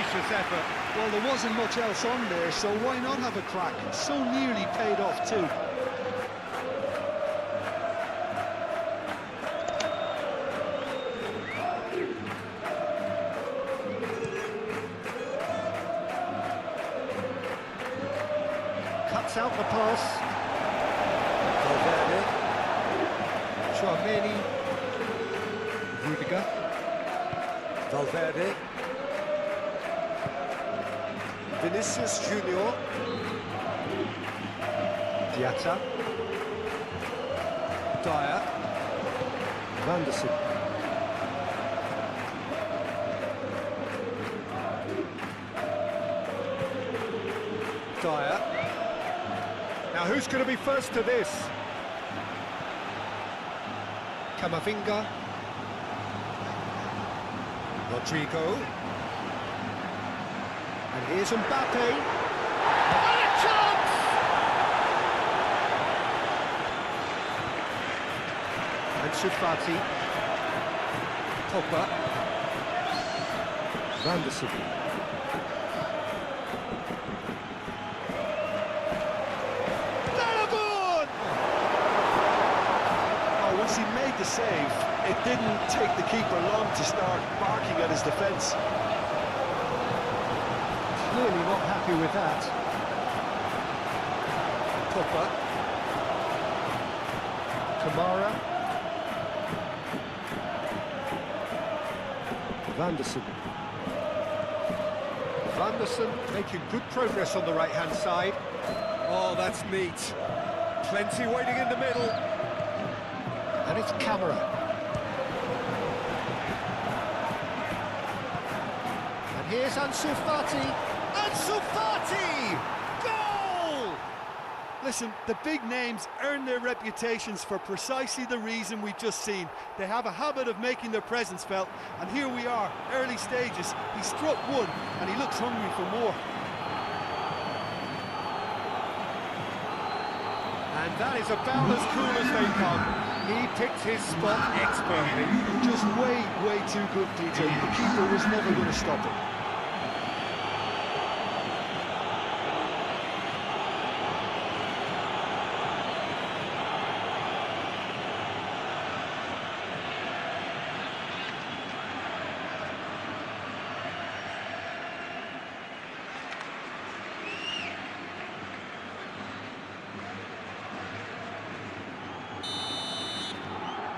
vicious effort. Well, there wasn't much else on there, so why not have a crack? So nearly paid off too. Cuts out the pass. Valverde. Tchouameni. Rudiger. Valverde. Vinicius Junior. Diatta. Dyer. Vanderson. Dyer. Now who's going to be first to this? Camavinga. Rodrigo. And here's Mbappe. And a chance! Ansu Fati. Pogba. Vanderson. Once he made the save, it didn't take the keeper long to start barking at his defence. Clearly not happy with that. Pogba. Kamara. Vanderson. Vanderson making good progress on the right-hand side. Oh, that's neat. Plenty waiting in the middle. And it's Camera. And here's Ansu Fati. Ansu Fati! Goal! Listen, the big names earn their reputations for precisely the reason we've just seen. They have a habit of making their presence felt, and here we are, early stages. He struck one, and he looks hungry for more. And that is about as cool as they come. He picked his spot expertly. Just way too good, DJ. The keeper was never going to stop it.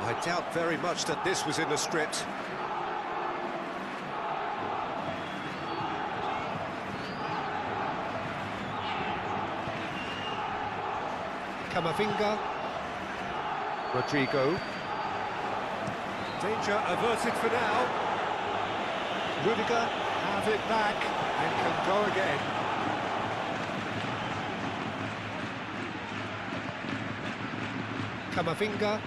I doubt very much that this was in the script. Camavinga. Rodrigo. Danger averted for now. Rudiger has it back and can go again. Camavinga.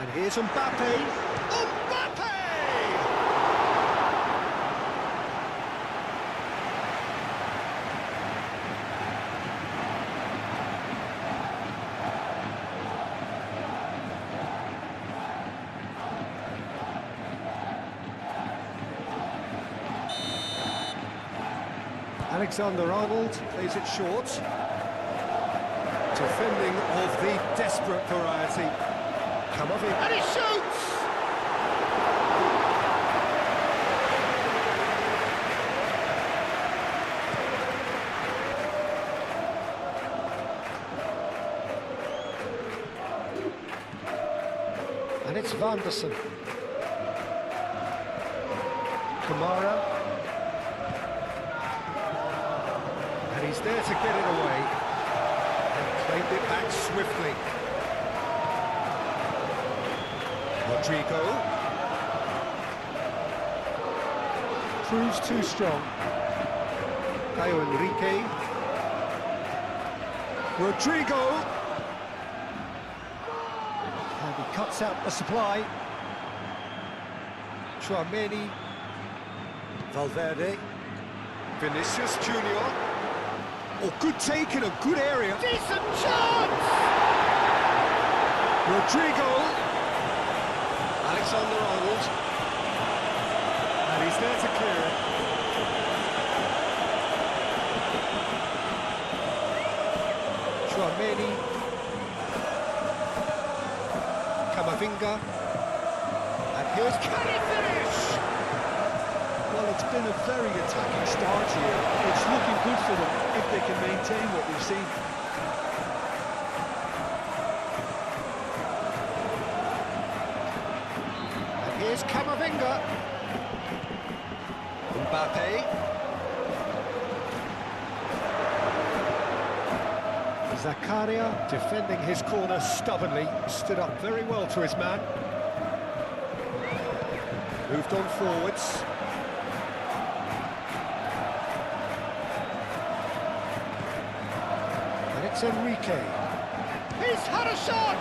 And here's Mbappe. Mbappe! Alexander-Arnold plays it short. Defending of the desperate variety. Camavinga. And he shoots! And it's Vanderson. Kamara. And he's there to get it away. And claimed it back swiftly. Rodrigo. Proves too strong. Caio Henrique. Rodrigo. And he cuts out the supply. Tchouameni. Valverde. Vinicius Junior. Oh, good take in a good area. Decent chance! Rodrigo. Alexander-Arnold. And he's there to clear it. Chouameni. Camavinga. And here's, can he finish? Well, it's been a very attacking start here. It's looking good for them if they can maintain what we've seen. And here's Camavinga. Mbappe. Zakaria defending his corner stubbornly, stood up very well to his man. Moved on forwards. And it's Enrique. He's had a shot!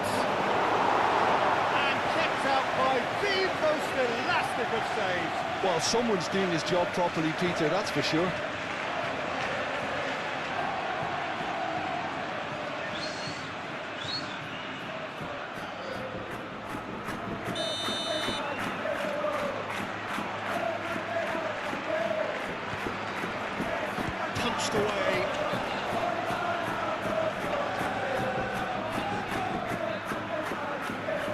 And kept out by the most elastic of saves. Well, someone's doing his job properly, Peter, that's for sure. Punched away.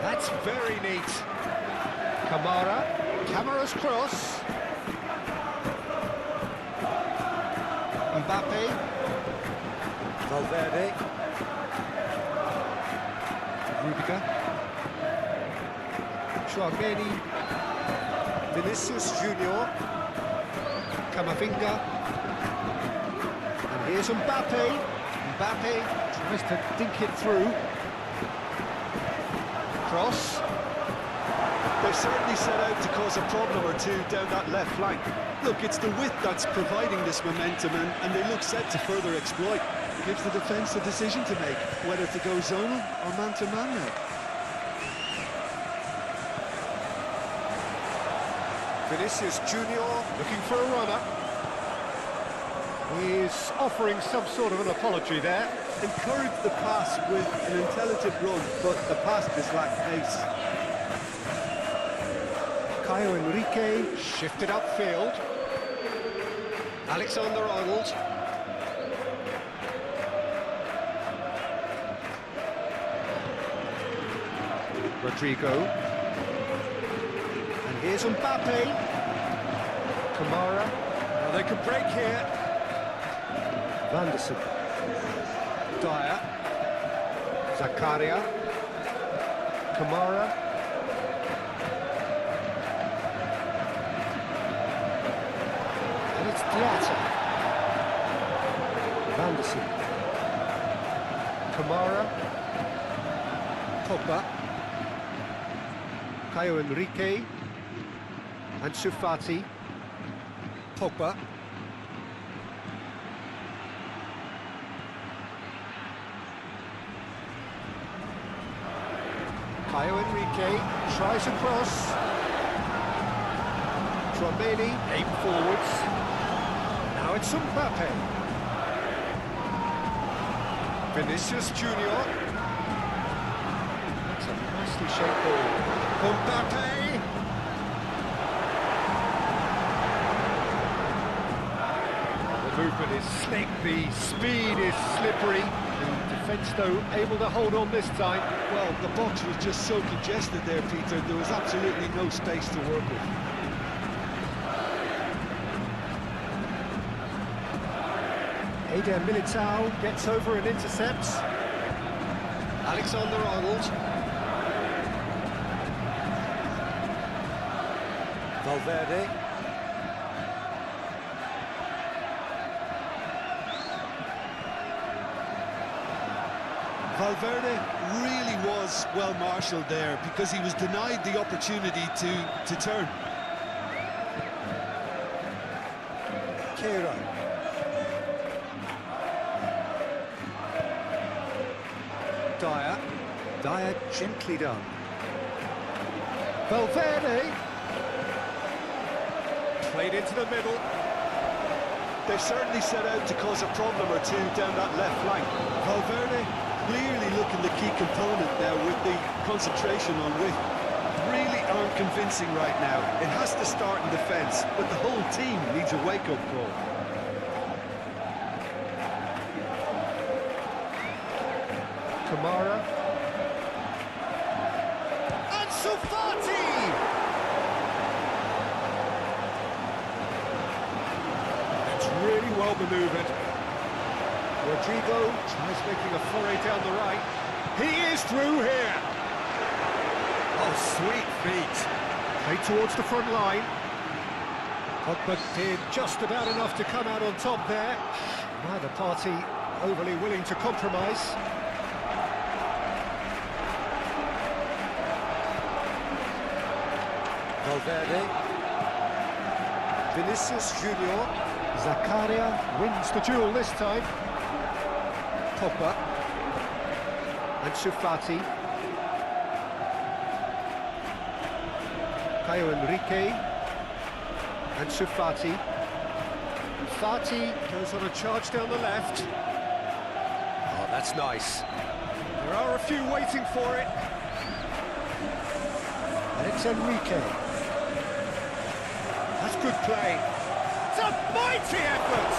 That's very neat. Camara's cross. Mbappe. Valverde. Rudiger. Chouameni. Vinicius Junior. Camavinga. And here's Mbappe. Mbappe tries to dink it through. Cross. They've certainly set out to cause a problem or two down that left flank. Look, it's the width that's providing this momentum, and they look set to further exploit. It gives the defence a decision to make, whether to go zonal or man-to-man now. Vinicius Junior looking for a runner. He's offering some sort of an apology there. Encourage the pass with an intelligent run, but the pass just lacked pace. Caio Enrique shifted upfield. Alexander-Arnold. Rodrigo. And here's Mbappe. Kamara. Now they could break here. Vanderson. Dyer. Zakaria. Kamara. And it's Diatta. Vanderson. Kamara. Pogba. Caio Enrique. And Sufati. Pogba. Caio Enrique tries across. Chouameni aim forwards. Now it's Mbappe. Vinicius Junior. That's a nicely shaped ball. Mbappe. The movement is slick, the speed is slippery. The defence, though, able to hold on this time. Well, the box was just so congested there, Peter. There was absolutely no space to work with. Eder Militao gets over and intercepts. Alexander-Arnold. Valverde. Valverde really was well marshalled there because he was denied the opportunity to turn. Fera. Dyer gently done. Valverde. Played into the middle. They've certainly set out to cause a problem or two down that left flank. Valverde clearly looking the key component now with the concentration on width. really aren't convincing right now. It has to start in defence, but the whole team needs a wake-up call. Kamara. And Sufati! It's really well manoeuvred. Rodrigo tries making a foray down the right. He is through here. Oh, sweet feet. Played towards the front line. Pogba did just about enough to come out on top there. Neither party overly willing to compromise. Valverde. Vinicius Junior. Zakaria wins the duel this time. Pogba. And Sufati. Caio Enrique. And Sufati. Fati goes on a charge down the left. Oh, that's nice. There are a few waiting for it. And it's Enrique. That's good play. It's a mighty effort!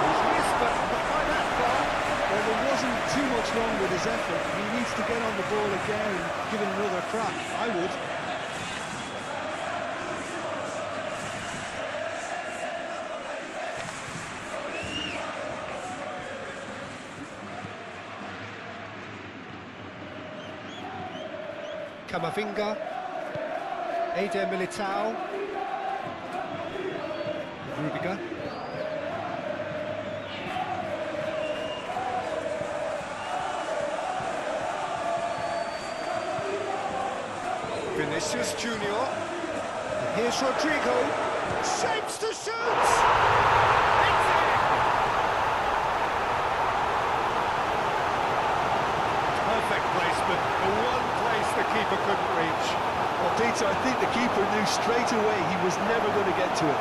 He's missed, but not by that far. Well, there wasn't too much wrong with his effort. He needs to get on the ball again and give it another crack. I would. Camavinga, Eder Militao, Rudiger. Vinicius Junior. And here's Rodrigo. Shapes to shoot! It's in! Perfect placement. The one place the keeper couldn't reach. Well, Peter, I think the keeper knew straight away he was never going to get to it.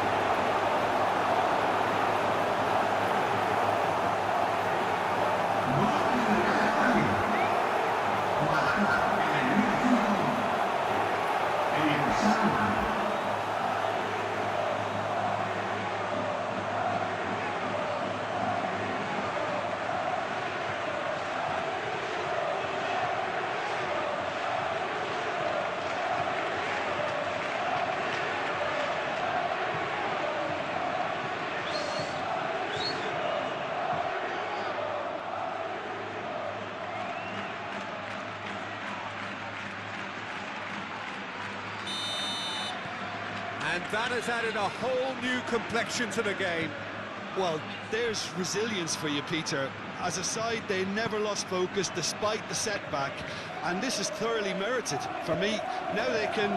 And that has added a whole new complexion to the game. Well, there's resilience for you, Peter. As a side, they never lost focus despite the setback, and this is thoroughly merited. For me, now they can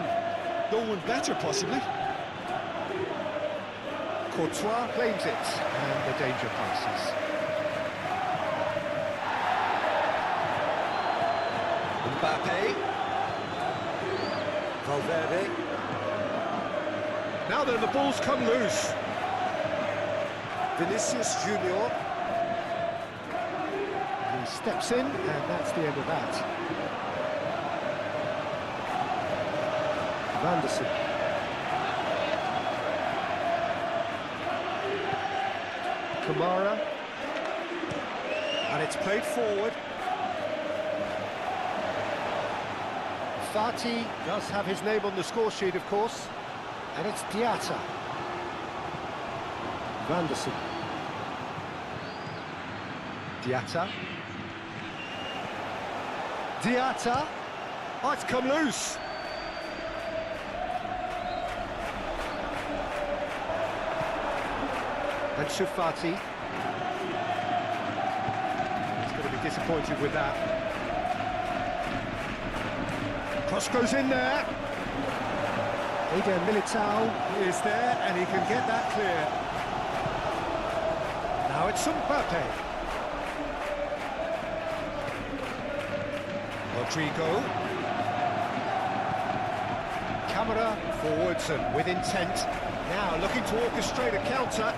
go one better, possibly. Courtois claims it, and the danger passes. Mbappe. Valverde. Now then, the ball's come loose. Vinicius Junior. He steps in, and that's the end of that. Vanderson. Kamara. And it's played forward. Fati does have his name on the score sheet, of course. And it's Diatta. Vanderson. Diatta. Diatta. Oh, it's come loose. And Sufati. He's going to be disappointed with that. Cross goes in there. Eder Militao is there, and he can get that clear. Now it's Mbappe. Rodrigo. Camera forwards and with intent. Now looking to orchestrate a counter.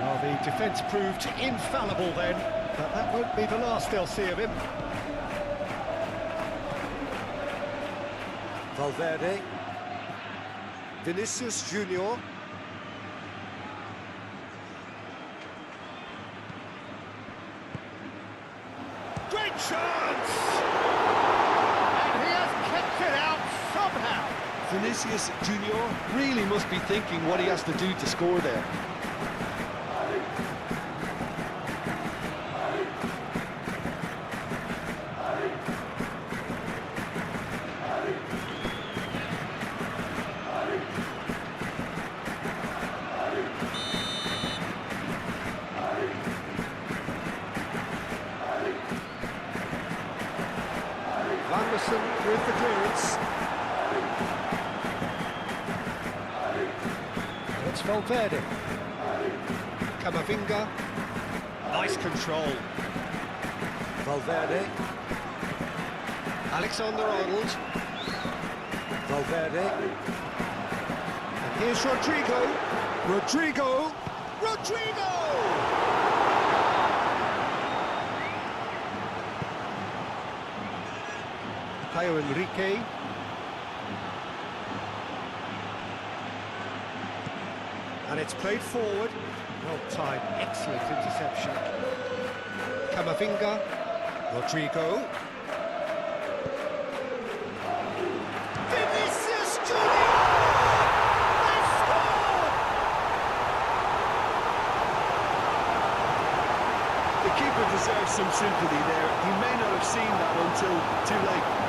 Well, the defence proved infallible then, but that won't be the last they'll see of him. Valverde. Vinicius Junior. Great chance! And he has kept it out somehow. Vinicius Junior really must be thinking what he has to do to score there. With the clearance. It's Valverde. Camavinga. Nice control. Valverde. Alexander-Arnold. Valverde. And here's Rodrigo. Rodrigo! Caio Henrique. And it's played forward. Well timed, excellent interception. Camavinga. Rodrigo. Vinicius Junior! They scored! The keeper deserves some sympathy there. He may not have seen that until too late.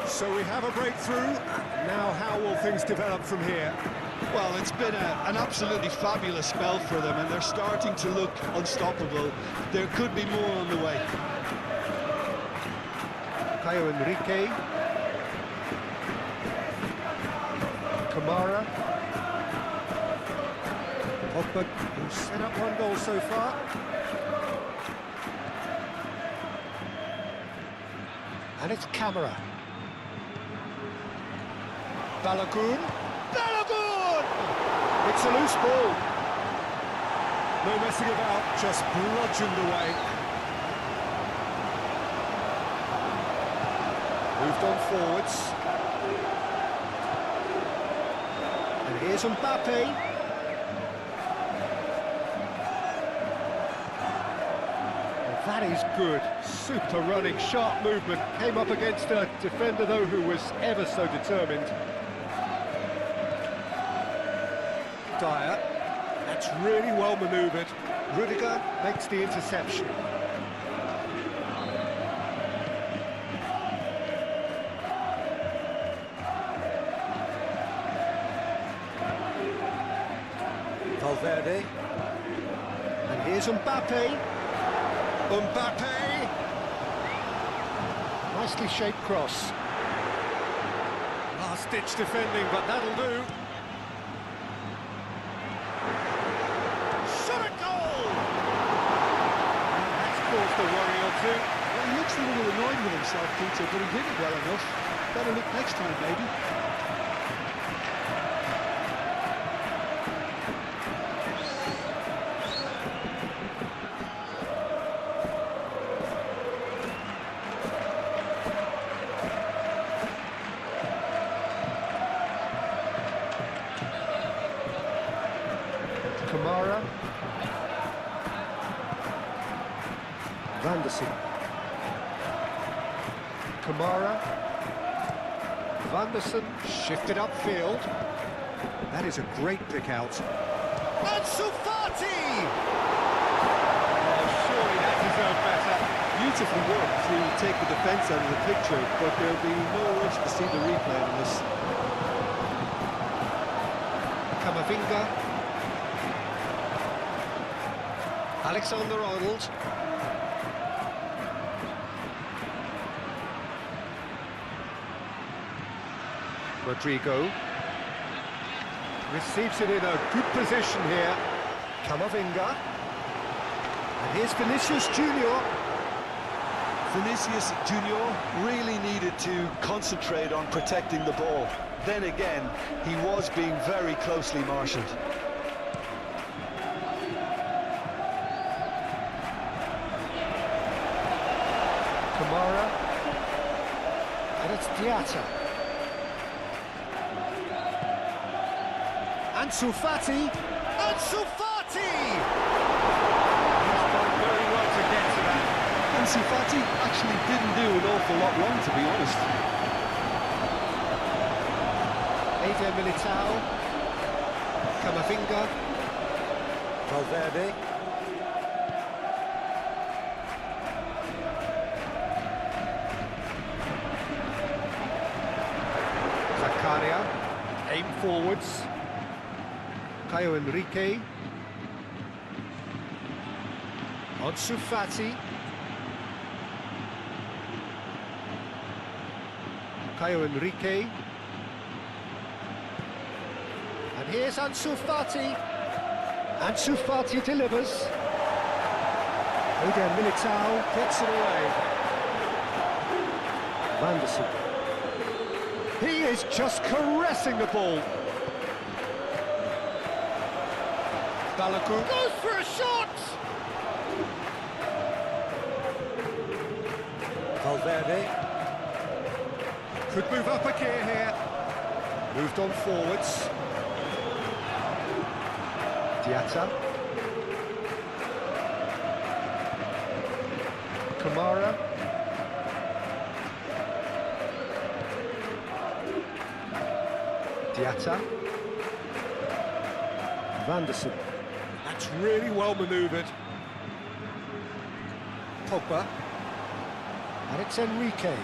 So we have a breakthrough. Now how will things develop from here? Well, it's been an absolutely fabulous spell for them, and they're starting to look unstoppable. There could be more on the way. Caio Henrique. Kamara. Pogba, who's set up one goal so far. And it's Camara. Balogun. It's a loose ball. No messing about, just bludgeoned away. Moved on forwards. And here's Mbappe. Well, that is good. Super running, sharp movement. Came up against a defender, though, who was ever so determined. Dyer. That's really well manoeuvred. Rudiger makes the interception. Valverde. And here's Mbappe. Nicely shaped cross. Last-ditch defending, but that'll do. Caused a worry or two. Well, he looks a little annoyed with himself, Peter, but he did it well enough. Better look next time, maybe. Kamara. Vanderson. Kamara. Vanderson shifted upfield. That is a great pick out. Ansu Fati! Oh, surely that deserved better. Beautifully worked to take the defence out of the picture, but there'll be no rush to see the replay on this. Camavinga. Alexander-Arnold. Rodrigo. Receives it in a good position here. Camavinga. And here's Vinicius Junior. Vinicius Junior really needed to concentrate on protecting the ball. Then again, he was being very closely marshalled. Kamara. And it's Diatta. Ansu Fati. Ansu Fati! He's done very well to get to that. Ansu Fati actually didn't do an awful lot wrong, to be honest. Eder Militao. Camavinga. Valverde. Zakaria. Aim forwards. Caio Henrique. Ansu Fati. Caio Henrique. And here's Ansu Fati. Ansu Fati delivers. Eder Militao gets it away. Vanderson. He is just caressing the ball. Balakou goes for a shot! Valverde. Could move up a gear here. Moved on forwards. Diatta. Kamara. Diatta. Vanderson. That's really well manoeuvred. Pogba. And it's Enrique.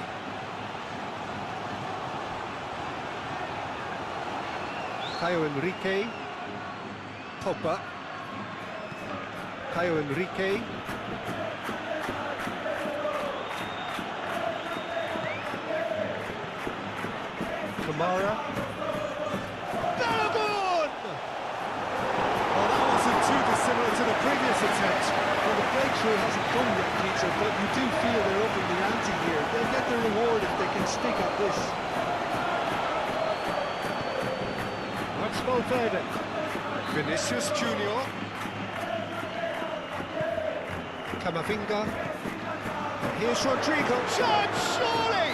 Caio Henrique. Pogba. Caio Henrique. Kamara. Balagun! Well, that wasn't too dissimilar to the previous attempt. Well, the breakthrough hasn't come yet, Peter, but you do feel they're up in the ante here. They'll get their reward if they can stick at this. That's Valverde. Vinicius Junior. Camavinga. Here's Rodrigo. Shot, surely!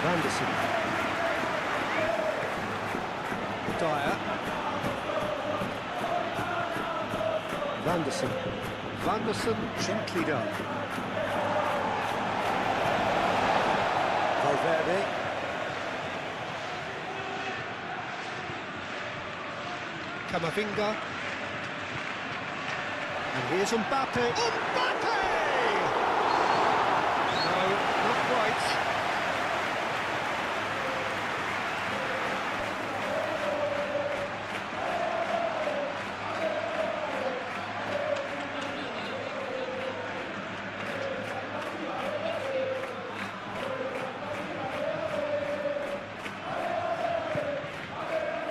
Vanderson. Dyer. Vanderson. Vanderson gently done. Valverde. Camavinga. And here's Mbappe. Mbappe! No, not quite.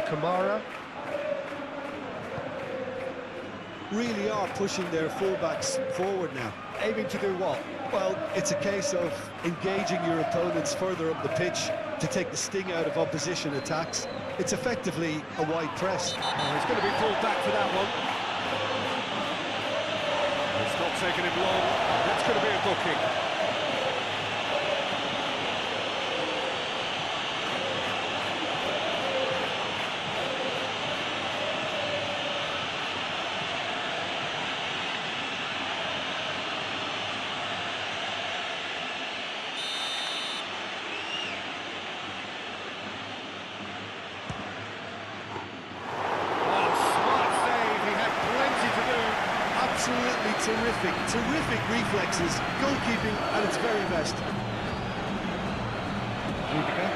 Kamara. Really are pushing their fullbacks forward now. Aiming to do what? Well, it's a case of engaging your opponents further up the pitch to take the sting out of opposition attacks. It's effectively a wide press. Oh, he's going to be pulled back for that one. It's not taking him long. That's going to be a booking. Absolutely terrific reflexes, goalkeeping at its very best. Rudiger.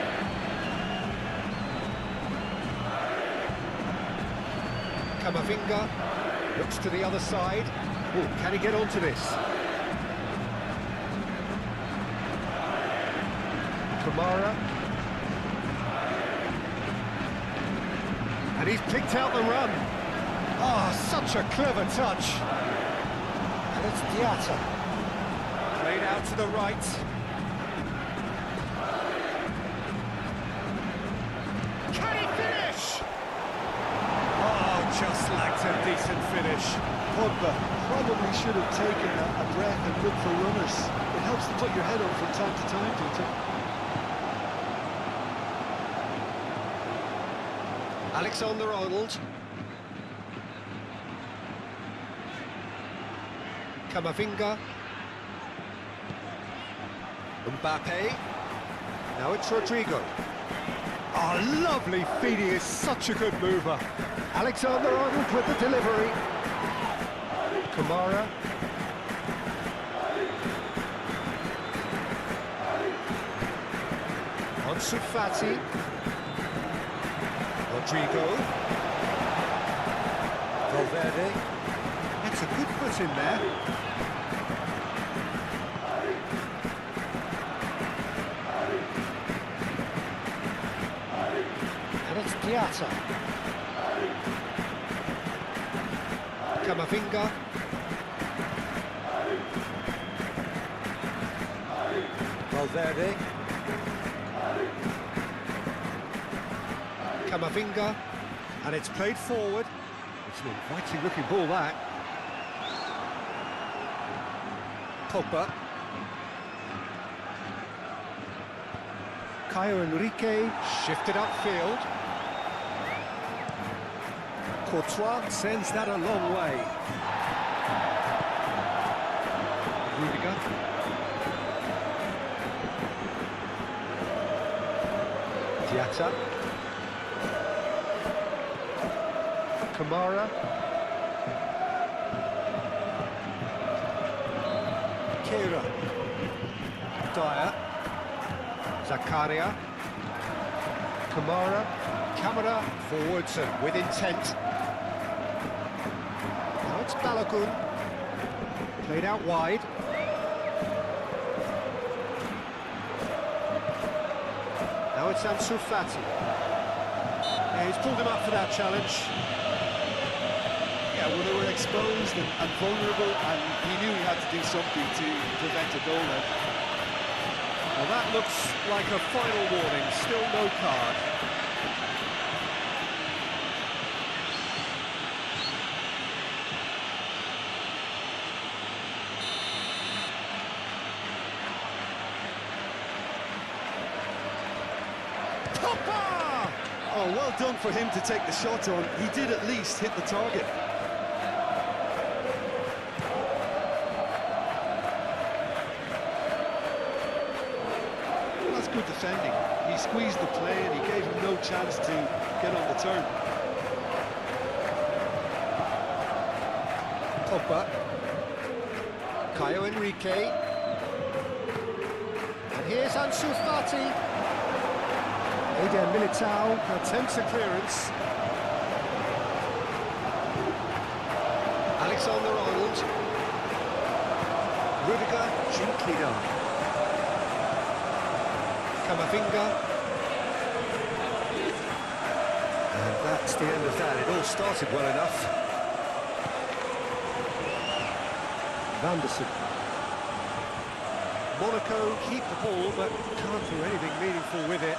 Camavinga looks to the other side. Oh, can he get onto this? Kamara. And he's picked out the run. Oh, such a clever touch. And it's Diatta. Played out to the right. Can he finish? Oh, just lacked a decent finish. Pogba probably should have taken a breath and looked for runners. It helps to put your head up from time to time, don't it? Alexander-Arnold. Camavinga. Mbappe. Now it's Rodrigo. Oh, lovely feet, he is such a good mover. Alexander-Arnold with the delivery. Kamara. Ansu Fati. Rodrigo. Valverde. That's a good foot in there. And it's Diatta. Camavinga. Valverde. Camavinga. And it's played forward. It's an inviting looking ball, that. Pogba. Caio Henrique shifted upfield. Courtois sends that a long way. Rudiger. Diatta. Kamara. Kera. Dyer. Zakaria. Kamara. Camera forwards and with intent. Now it's Balogun. Played out wide. Now it's Ansu Fati. Yeah, he's pulled him up for that challenge. Yeah, well, they were exposed and vulnerable, and he knew he had to do something to prevent a goal then. Well, that looks like a final warning, still no card. Pogba! Oh, well done for him to take the shot on. He did at least hit the target. Good defending. He squeezed the play and he gave him no chance to get on the turn. Pogba. Caio Henrique. And here's Ansu Fati. Eder Militao attempts a clearance. Alexander-Arnold. Rudiger gently done. Camavinga. And that's the end of that. It all started well enough. Vanderson. Monaco keep the ball, but can't do anything meaningful with it.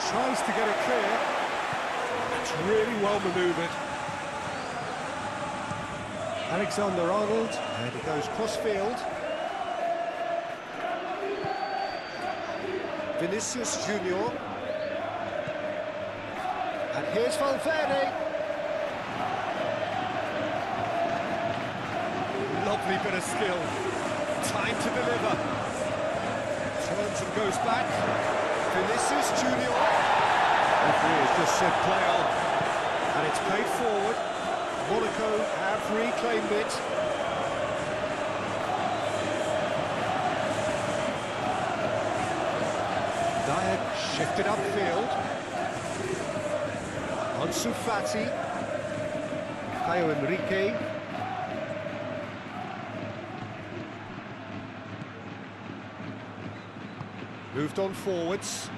Tries to get it clear. It's really well manoeuvred. Alexander-Arnold, and he goes cross-field. Vinicius Junior. And here's Valverde. Lovely bit of skill. Time to deliver. Turns and goes back. Vinicius Junior. Referee has just said play on. And it's played forward. Monaco have reclaimed it. Dyer shifted upfield. Ansu Fati. Caio Henrique. Moved on forwards.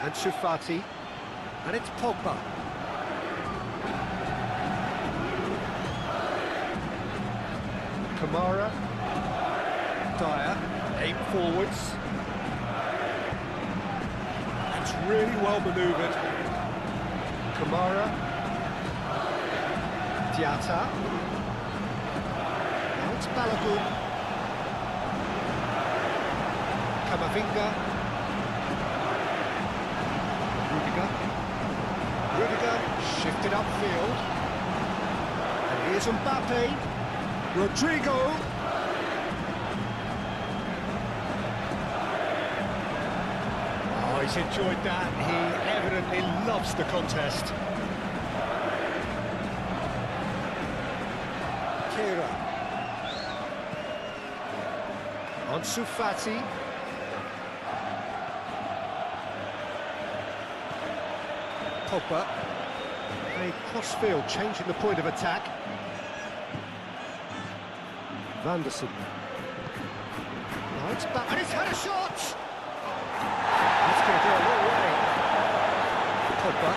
And Sufati. And it's Pogba. Kamara. Dyer. Aim forwards. It's really well manoeuvred. Kamara. Diatta. Now it's Balogun. Camavinga. Rudiger shifted upfield. And here's Mbappe. Rodrigo. Oh, he's enjoyed that. He evidently loves the contest. Fera. Ansu Fati. Pogba. A cross-field, changing the point of attack. Van der Sar. Now it's back, and he's had a shot! That's going to go a long way. Pogba.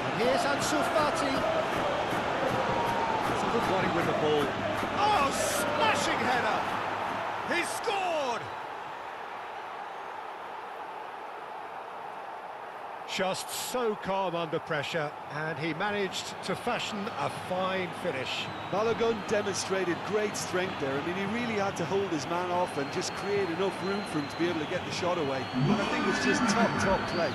And here's Ansu Fati. It's a good body with the ball. Oh, smashing header! He's scored! Just so calm under pressure, and he managed to fashion a fine finish. Balogun demonstrated great strength there. I mean, he really had to hold his man off and just create enough room for him to be able to get the shot away. And I think it's just top play.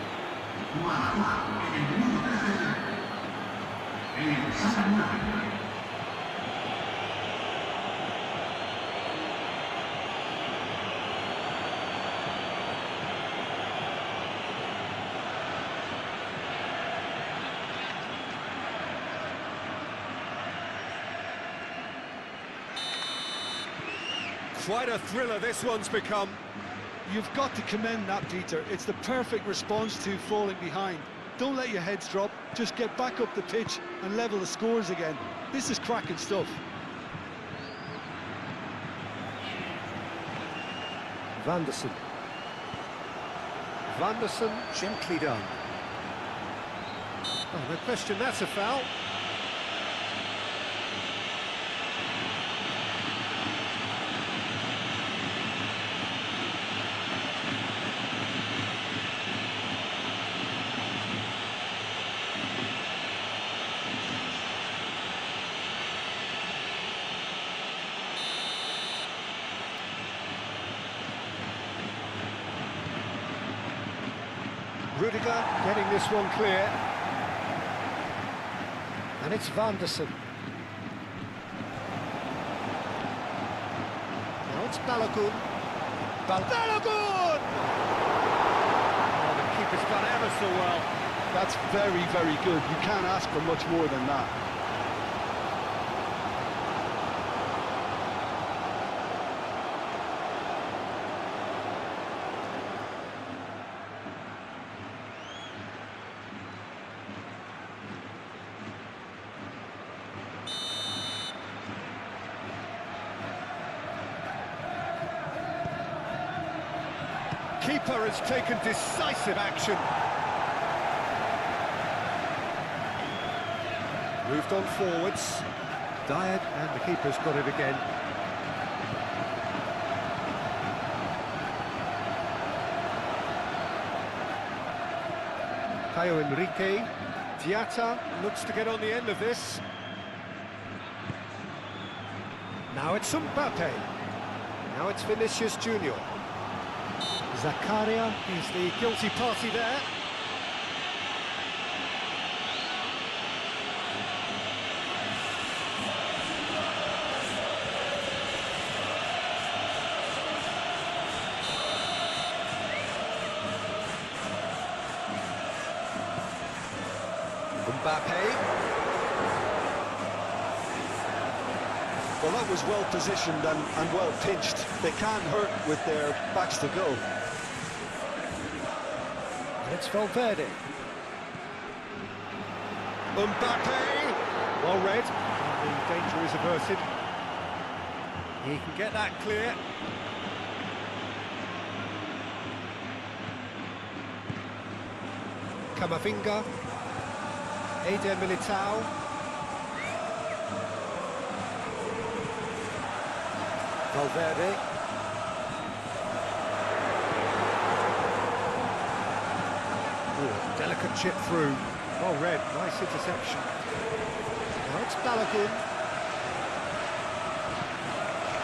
Quite a thriller this one's become. You've got to commend that, Peter. It's the perfect response to falling behind. Don't let your heads drop, just get back up the pitch and level the scores again. This is cracking stuff. Van der Sar. Van der Sar, gently done. Oh, no question, that's a foul. Rudiger getting this one clear. And it's Van der Sar. Now it's Balogun. Balogun! Oh, the keeper's done ever so well. That's very, very good. You can't ask for much more than that. Keeper has taken decisive action. Moved on forwards. Dyer, and the keeper's got it again. Caio Henrique. Diatta looks to get on the end of this. Now it's Mbappe. Now it's Vinicius Junior. Zakaria is the guilty party there. Mbappe. Well, that was well positioned and well pitched. They can't hurt with their backs to goal. It's Valverde. Mbappe! Well read. The danger is averted. He can get that clear. Camavinga. Eder Militao. Valverde. Ooh, delicate chip through. Well read, nice interception. Now it's Balogun.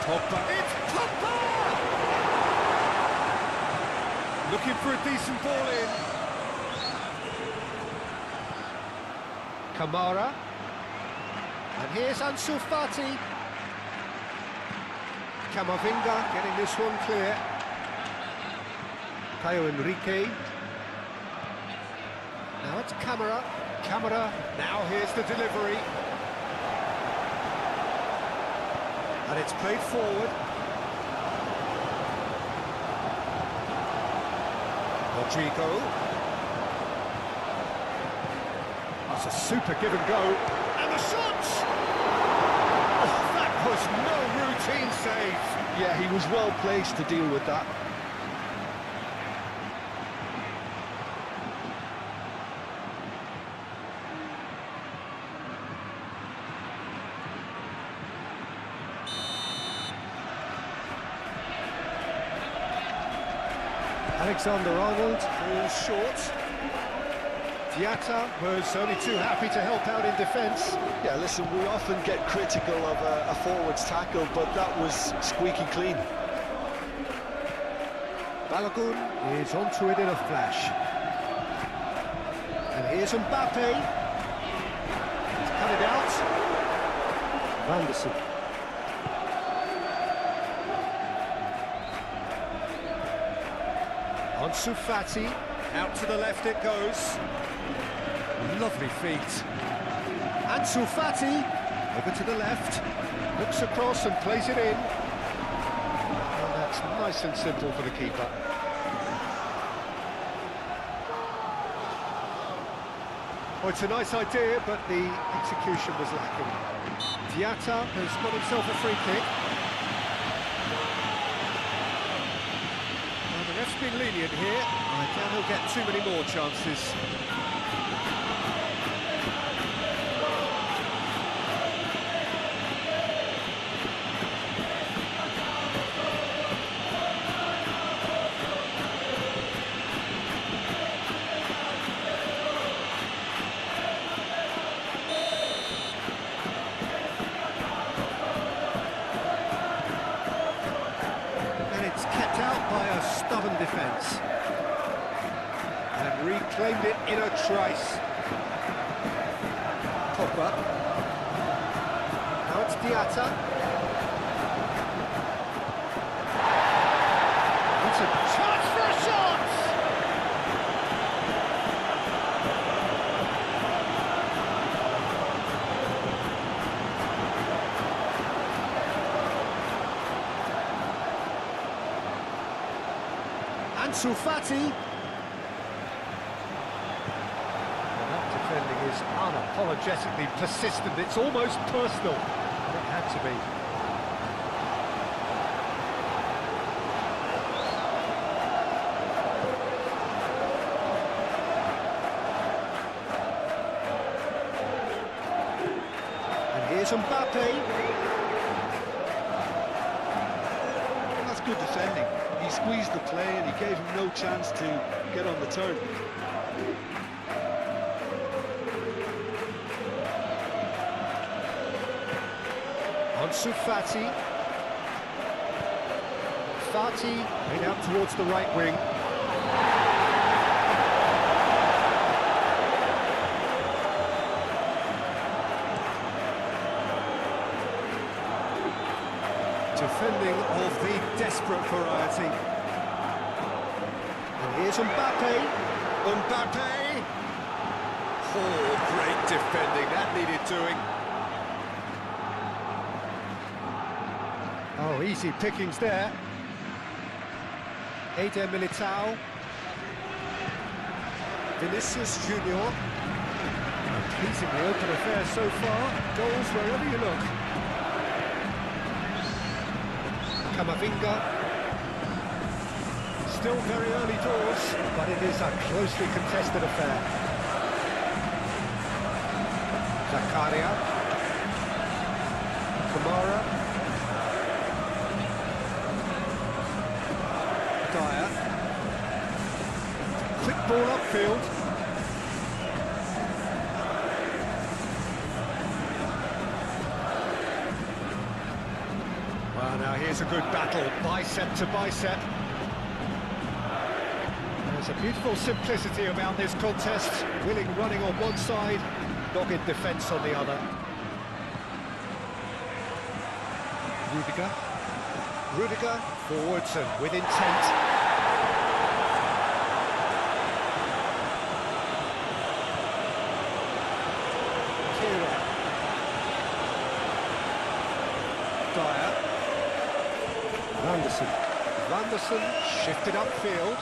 Pogba. It's Pogba! Looking for a decent ball in. Kamara. And here's Ansu Fati. Camavinga getting this one clear. Caio Henrique. Now it's Camara. Camara. Now here's the delivery. And it's played forward. Rodrigo. That's a super give and go. And the shots! Oh, that was no routine save. Yeah, he was well placed to deal with that. Alexander-Arnold falls short. Diatta was only too happy to help out in defence. Yeah, listen, we often get critical of a forward's tackle, but that was squeaky clean. Balogun is onto it in a flash. And here's Mbappe. He's cut it out. Vanderson. Ansu Fati, out to the left it goes. Lovely feet. Ansu Fati, over to the left, looks across and plays it in. And that's nice and simple for the keeper. Well, it's a nice idea, but the execution was lacking. Diatta has got himself a free kick. The ref's been lenient here. I doubt he'll get too many more chances. Stubborn defence and reclaimed it in a trice. Pogba. Now it's Diatta. It's a chance for a shot! Ansu Fati. Well, that defending is unapologetically persistent. It's almost personal. It had to be. And here's Mbappe. That's good defending. He squeezed the play and he gave him no chance to get on the turn. Ansu Fati. Fati made out towards the right wing. Defending of the desperate variety. And here's Mbappe. Mbappe! Oh, great defending. That needed doing. Oh, easy pickings there. Eder Militao. Vinicius Junior. Pleasingly open affair so far. Goals wherever you look. Camavinga. Still very early doors, but it is a closely contested affair. Zakaria. Kamara. Dyer. Quick ball upfield. Well, now here's a good battle, bicep to bicep. There's a beautiful simplicity about this contest. Willing running on one side, dogged defence on the other. Rudiger forwards and with intent. Fera. Dyer. Vanderson shifted upfield.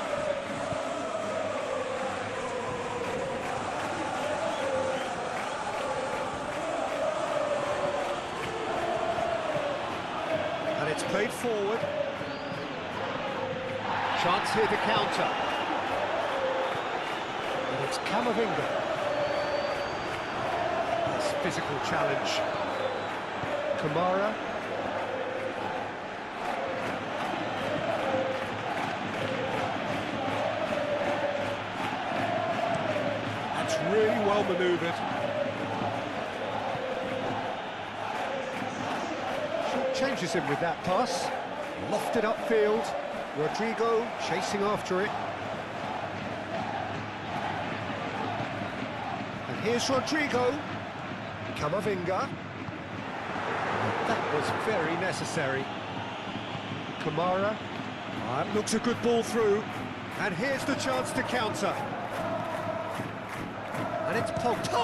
And it's played forward. Chance here to counter. And it's Camavinga. Nice physical challenge. Kamara. Really well manoeuvred. Short changes him with that pass. Lofted upfield. Rodrigo chasing after it. And here's Rodrigo. Camavinga. That was very necessary. Kamara. That looks a good ball through. And here's the chance to counter. And it's Pogba! Oh,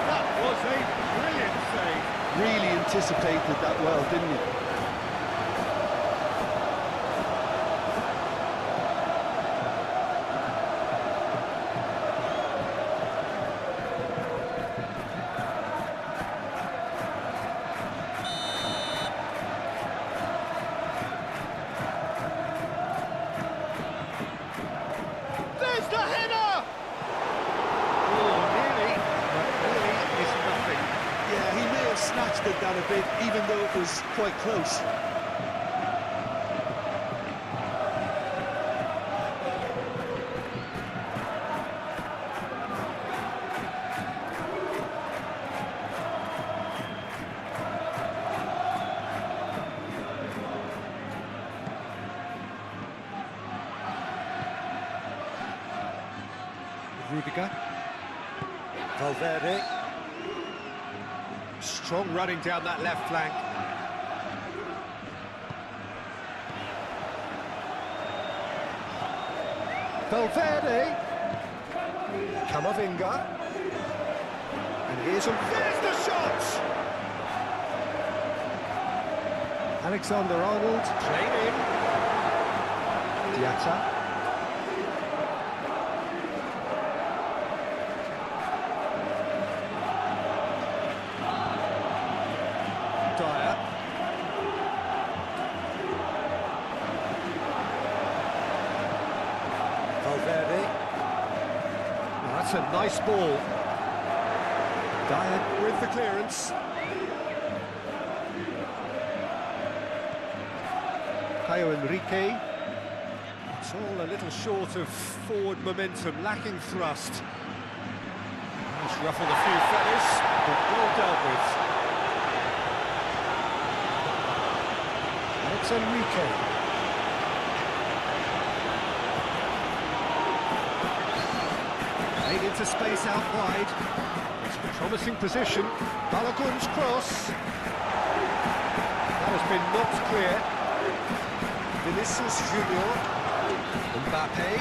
that was a brilliant save. Really anticipated that well, didn't he? There's the header! Oh, nearly, but nearly is nothing. Yeah, he may have snatched at that a bit, even though it was quite close. Rudiger. Valverde. Strong running down that left flank. Valverde. Camavinga. And there's the shot! Alexander-Arnold playing in. Diatta. Dyer. Valverde. Oh, that's a nice ball. Dyer with the clearance. Caio Enrique. It's all a little short of forward momentum, lacking thrust. He's ruffled a few feathers, but well dealt with. It's Enrique. Made into space out wide. It's a promising position. Balogun's cross. That has been knocked clear. Vinicius Junior. Mbappe.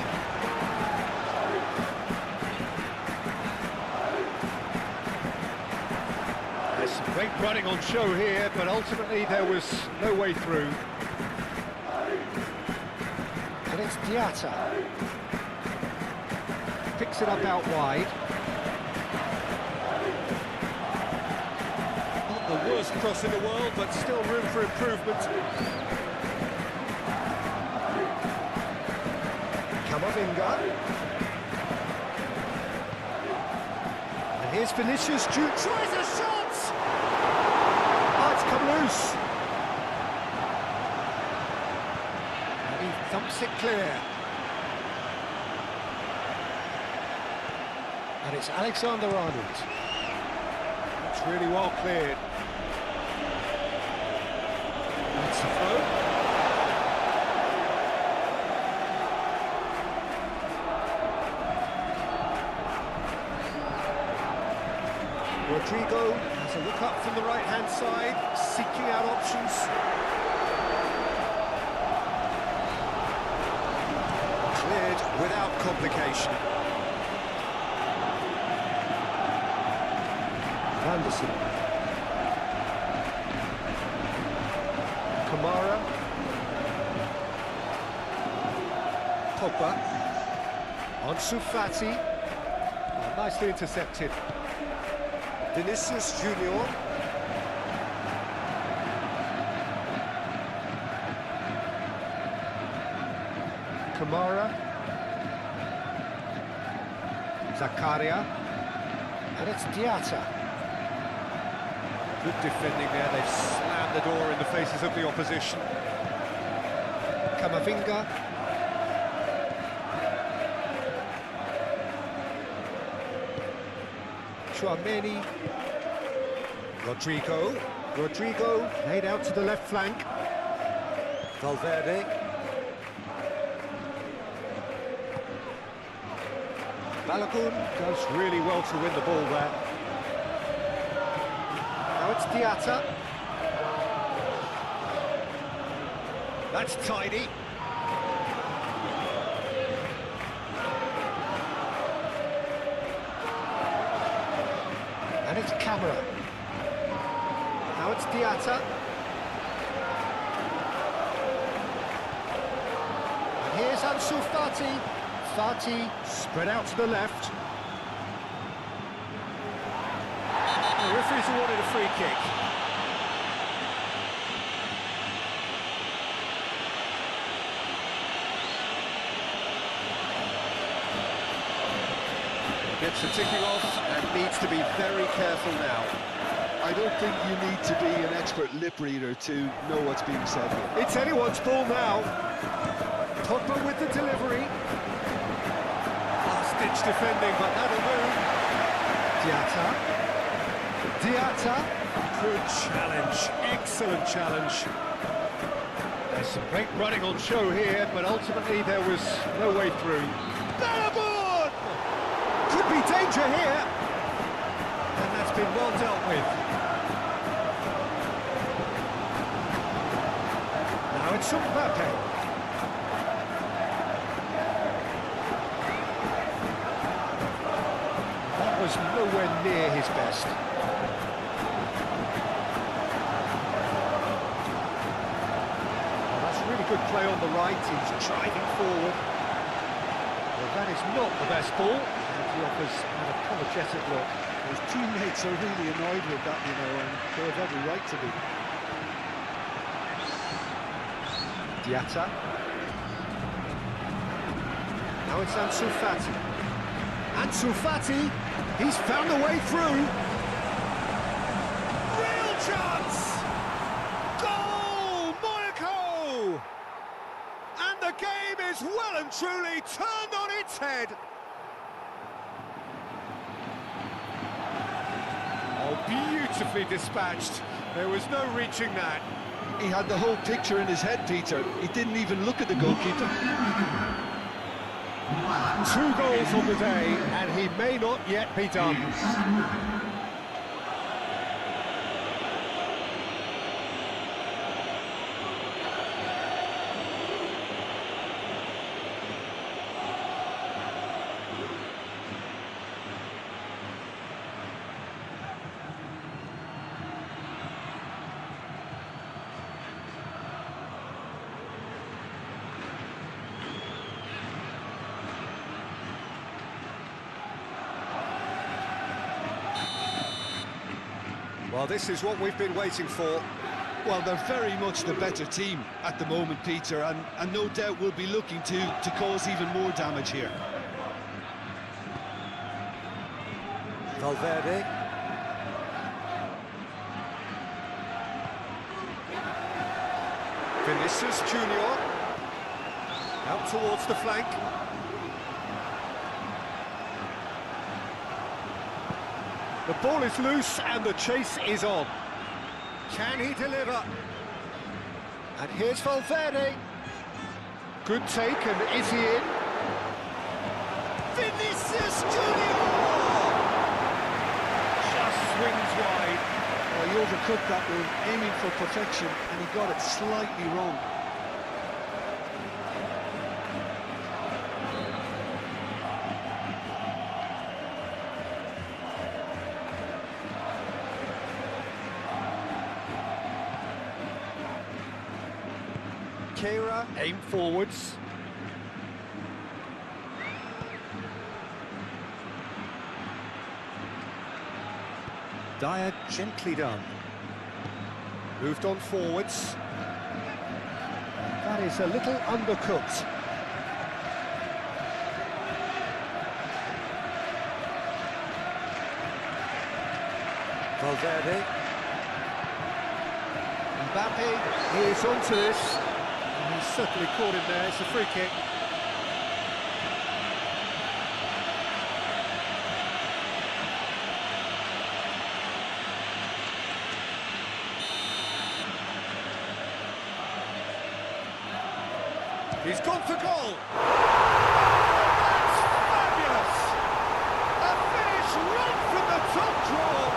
There's some great running on show here, but ultimately there was no way through. And it's Diatta. Picks it up out wide. Not the worst cross in the world, but still room for improvement. Camavinga. Here's Vinicius Junior. Tries a shot! Oh, it's come loose. And he thumps it clear. And it's Alexander-Arnold. It's really well cleared. That's the throw. Rodrigo has a look up from the right-hand side, seeking out options. Cleared without complication. Anderson. Kamara. Pogba. Ansu Fati. Oh, nicely intercepted. Vinicius Junior. Kamara. Zakaria. And it's Diatta. Good defending there, they've slammed the door in the faces of the opposition. Camavinga. Chouameni. Rodrigo laid out to the left flank. Valverde. Balogun does really well to win the ball there. Now it's Diatta. That's tidy. And it's Camera. Now it's Diatta. And here's Ansu Fati. Fati spread out to the left. The referee's awarded a free kick. Gets the ticking off and needs to be very careful now. I don't think you need to be an expert lip reader to know what's being said here. It's anyone's ball now. Pogba with the delivery. Last-ditch defending, but that'll move. Diatta. Good challenge. Excellent challenge. There's some great running on show here, but ultimately there was no way through. Balogun! Could be danger here. And that's been well dealt with. Now it's Mbappe. That was nowhere near his best. Well, that's really good play on the right. He's driving forward. Well, that is not the best ball. And he offers an apologetic look. His teammates are really annoyed with that, you know, and they have every right to be. Diatta. Now it's Ansu Fati. Ansu Fati, he's found a way through. Real chance! Goal! Monaco! And the game is well and truly turned on its head. Oh, beautifully dispatched. There was no reaching that. He had the whole picture in his head, Peter. He didn't even look at the goalkeeper. 2 goals on the day, and he may not yet be done. Well, this is what we've been waiting for. Well, they're very much the better team at the moment, Peter, and no doubt will be looking to cause even more damage here. Valverde. Vinicius Junior. Out towards the flank. The ball is loose and the chase is on. Can he deliver? And here's Valverde. Good take, and is he in? Vinicius Junior! Just swings wide. Well, he overcooked that one, aiming for perfection, and he got it slightly wrong. Fera, aim forwards. Dyer gently done. Moved on forwards. That is a little undercooked. Valverde. Mbappe, he is onto this. And he's certainly caught him there. It's a free kick. He's gone for goal. That's fabulous. A finish right from the top draw.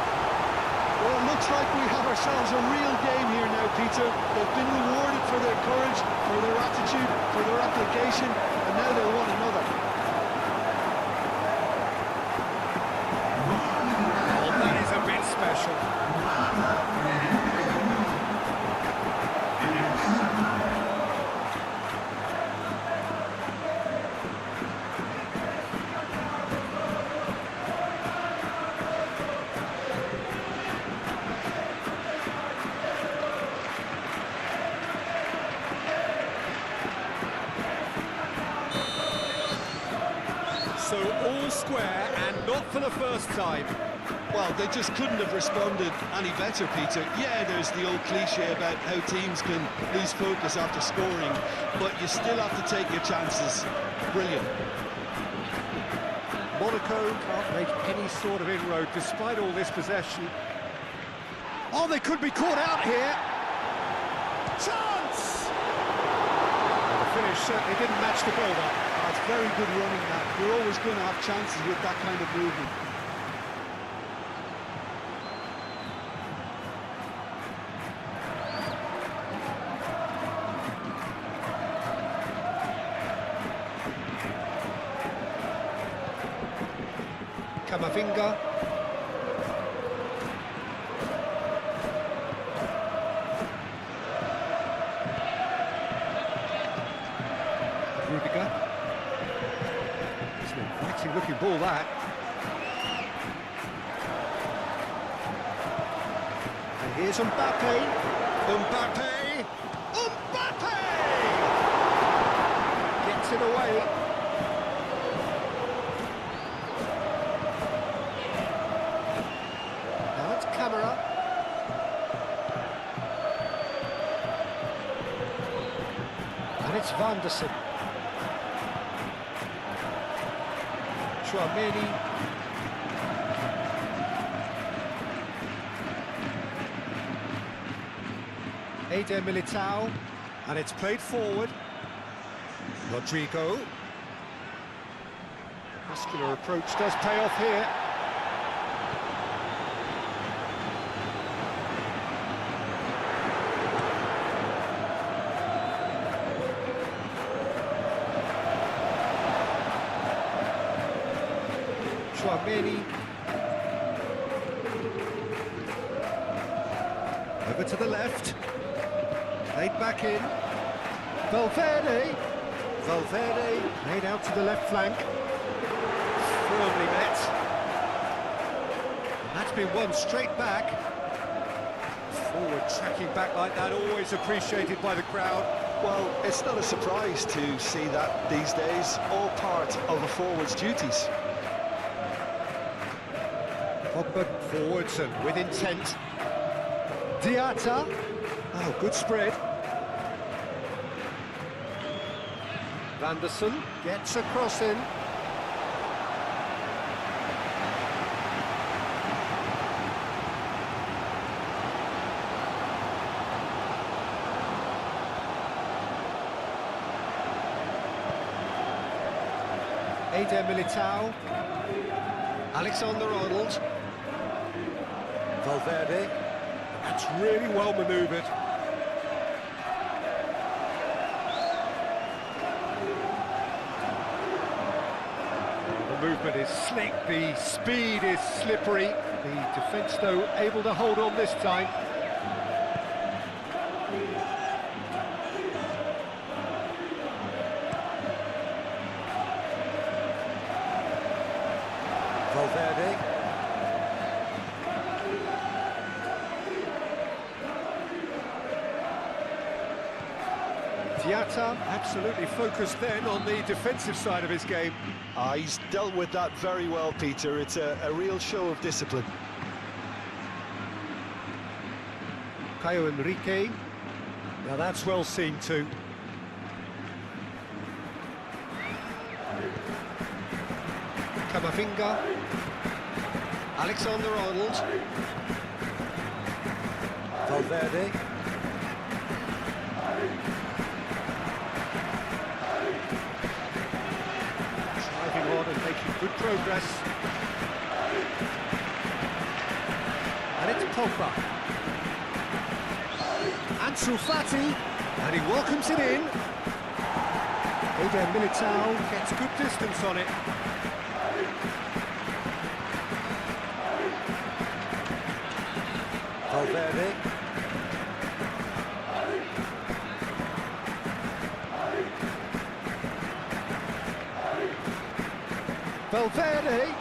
Well, it looks like we have ourselves a real game here now, Peter. They've been rewarded for their courage, for their attitude, for their application, and now they want another. Well, that is a bit special. So all square, and not for the first time. Well, they just couldn't have responded any better, Peter. Yeah, there's the old cliche about how teams can lose focus after scoring, but you still have to take your chances. Brilliant. Monaco can't make any sort of inroad despite all this possession. Oh, they could be caught out here. Chance! Well, the finish certainly didn't match the build-up. That's very good running, that. You're always going to have chances with that kind of movement. Camavinga. Rudiger. It's an inviting looking ball, that. And here's Mbappe. Mbappe. Mbappe! Gets it away. Camera. And it's Van der Sar. Chouameni. Eder Militao. And it's played forward. Rodrigo. Muscular approach does pay off here. Chouameni. Over to the left. Played back in. Valverde. Valverde played out to the left flank. Firmly met. And that's been won straight back. Forward tracking back like that, always appreciated by the crowd. Well, it's not a surprise to see that these days, all part of a forward's duties. Pogba forwards and with intent. Diatta. Oh, good spread. Vanderson gets a cross in. Eder Militao. Alexander-Arnold. Valverde. That's really well manoeuvred. The movement is slick, the speed is slippery. The defence, though, able to hold on this time. Valverde. Diatta absolutely focused then on the defensive side of his game. He's dealt with that very well, Peter. It's a real show of discipline. Caio Henrique. Now that's well seen too. Camavinga. Alexander-Arnold. Valverde. Driving on and making good progress. And it's Pogba. Ansu Fati. And he welcomes it in. Eder Militao gets good distance on it. Valverde. Valverde.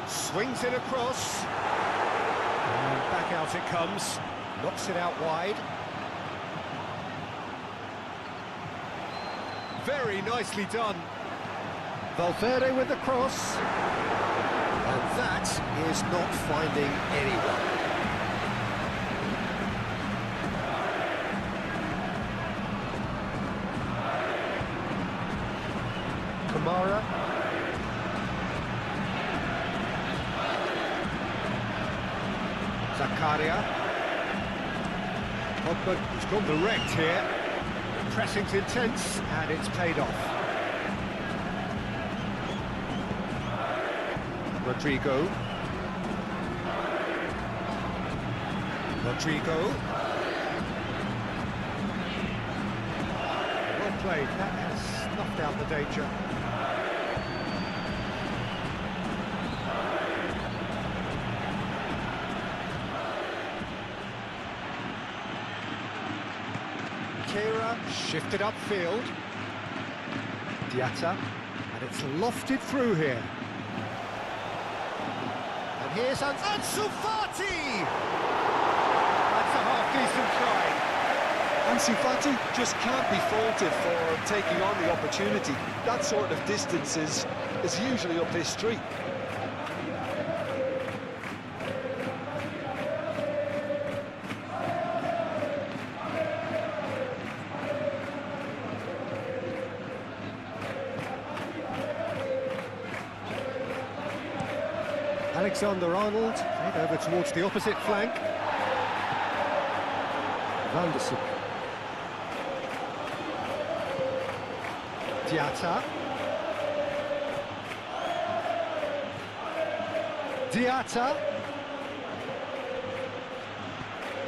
Swings it across. And back out it comes. Knocks it out wide. Very nicely done. Valverde with the cross. And that is not finding anyone. Kamara. Zakaria. Pogba has gone direct here. Pressing's intense, and it's paid off. Rodrigo. Well played, that has snuffed out the danger. Fera shifted upfield. Diatta, and it's lofted through here. And here's Ansu Fati! That's a half-decent try. Ansu Fati just can't be faulted for taking on the opportunity. That sort of distance is usually up his street. Alexander-Arnold, played over towards the opposite flank. Vanderson. Diatta.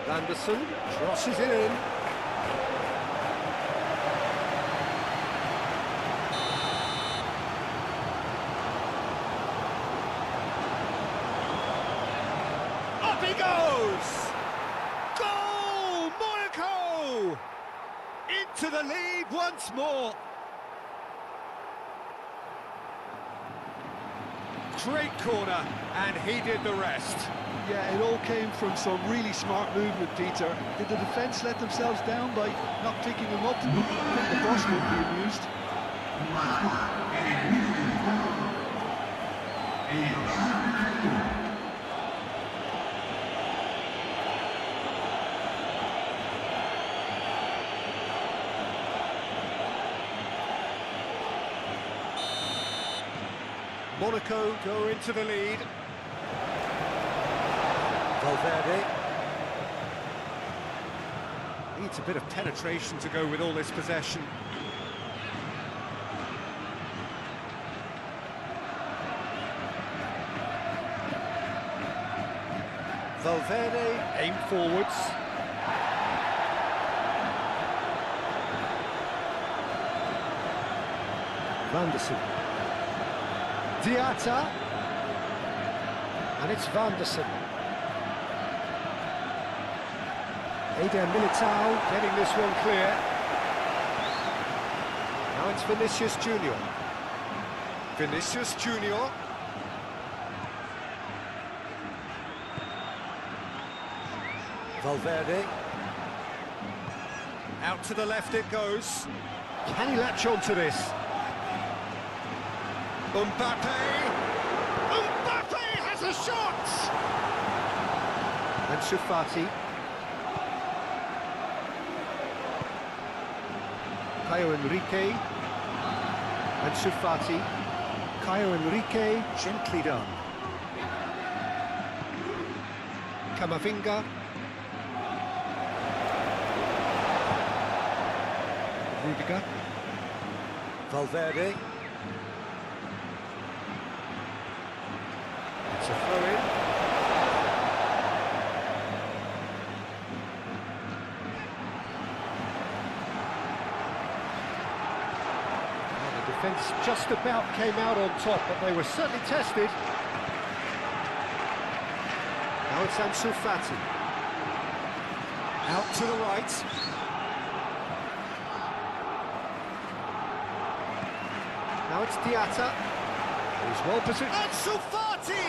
Vanderson crosses it in. Up he goes! Goal! Monaco! Into the lead once more. Great corner, and he did the rest. Yeah, it all came from some really smart movement, Peter. Did the defence let themselves down by not picking him up? I think the boss would be amused. Monaco go into the lead. Valverde. Needs a bit of penetration to go with all this possession. Valverde, aim forwards. Vanderson. Diatta. And it's Vanderson. Eder Militao getting this one clear. Now it's Vinicius Junior. Vinicius Junior. Valverde. Out to the left it goes. Can he latch on to this? Mbappe! Mbappe has a shot! And Fati. Caio Henrique. And Fati. Caio Henrique, gently done. Camavinga. Rudiger. Valverde. It's a throw-in. The defence just about came out on top, but they were certainly tested. Now it's Ansu Fati. Out to the right. Now it's Diatta. He's well positioned. Ansu Fati!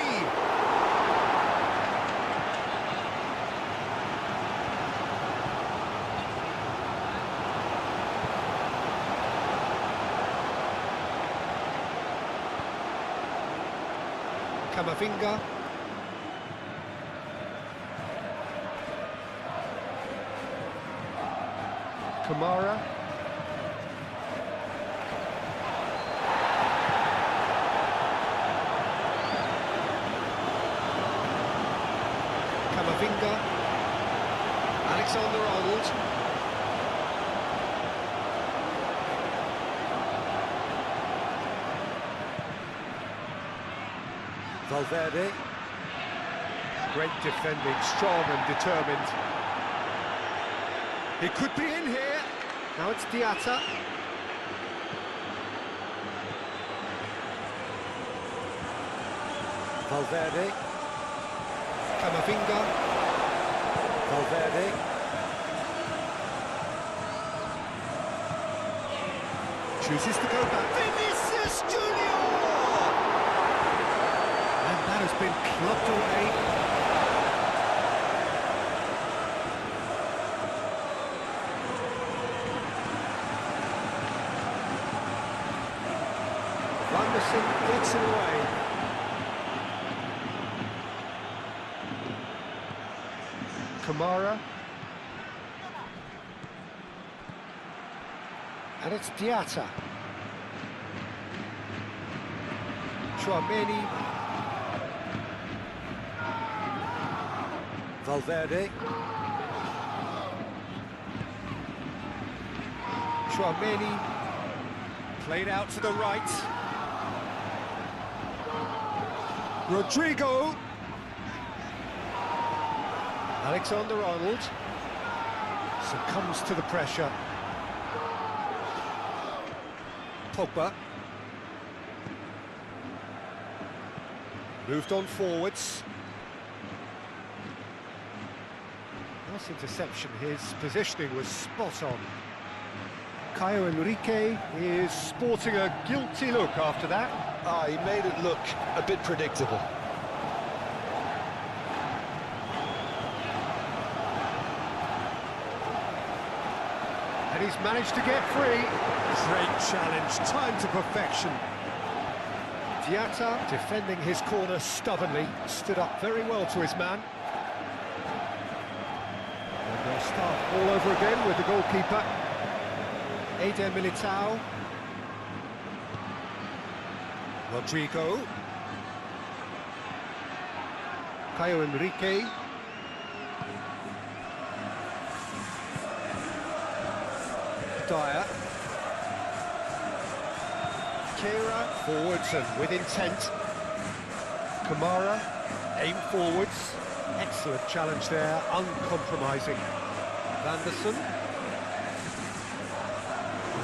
Camavinga. Kamara. Camavinga. Alexander-Arnold. Valverde. Great defending, strong and determined. He could be in here. Now it's Diatta. Valverde. Camavinga. Valverde. Chooses to go back. Vinicius Junior! And that has been clubbed away. Vanderson gets it away. Kamara. And it's Diatta. Tchouaméni. Valverde. Tchouaméni. Played out to the right. Rodrigo. Alexander-Arnold succumbs to the pressure. Pogba. Moved on forwards. Nice interception, his positioning was spot on. Caio Henrique is sporting a guilty look after that. He made it look a bit predictable. And he's managed to get free. Great challenge, time to perfection. Diatta defending his corner stubbornly, stood up very well to his man. And they'll start all over again with the goalkeeper. Eder Militao. Rodrigo. Caio Henrique. Dyer. Fera forwards and with intent. Kamara, aim forwards. Excellent challenge there, uncompromising. Vanderson.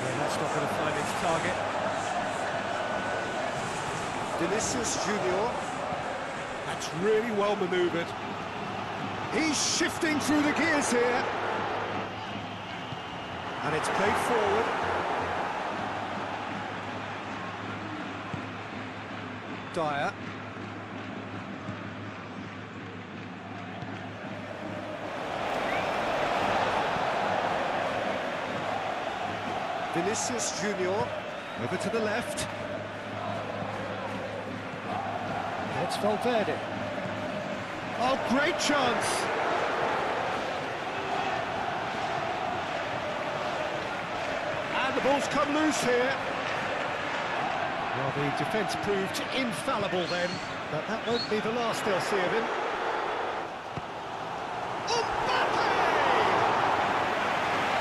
Yeah, that's not going to find its target. Vinicius Junior. That's really well manoeuvred. He's shifting through the gears here. And it's played forward. Dyer. Vinicius Junior over to the left. It's Valverde. Oh, great chance! And the ball's come loose here. Well, the defence proved infallible then, but that won't be the last they'll see of him.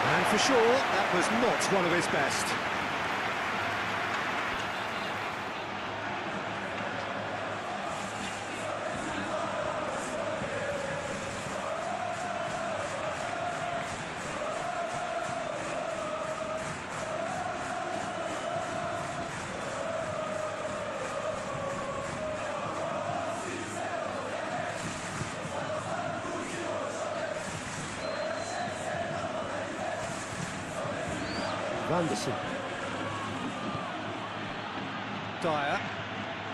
And for sure, that was not one of his best. Vanderson. Dyer.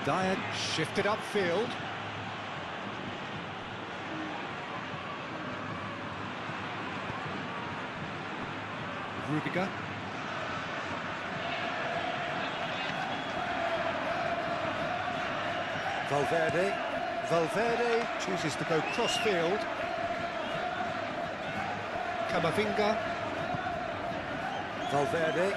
Dyer shifted upfield. Rudiger. Valverde. Valverde chooses to go cross-field. Camavinga. Valverde.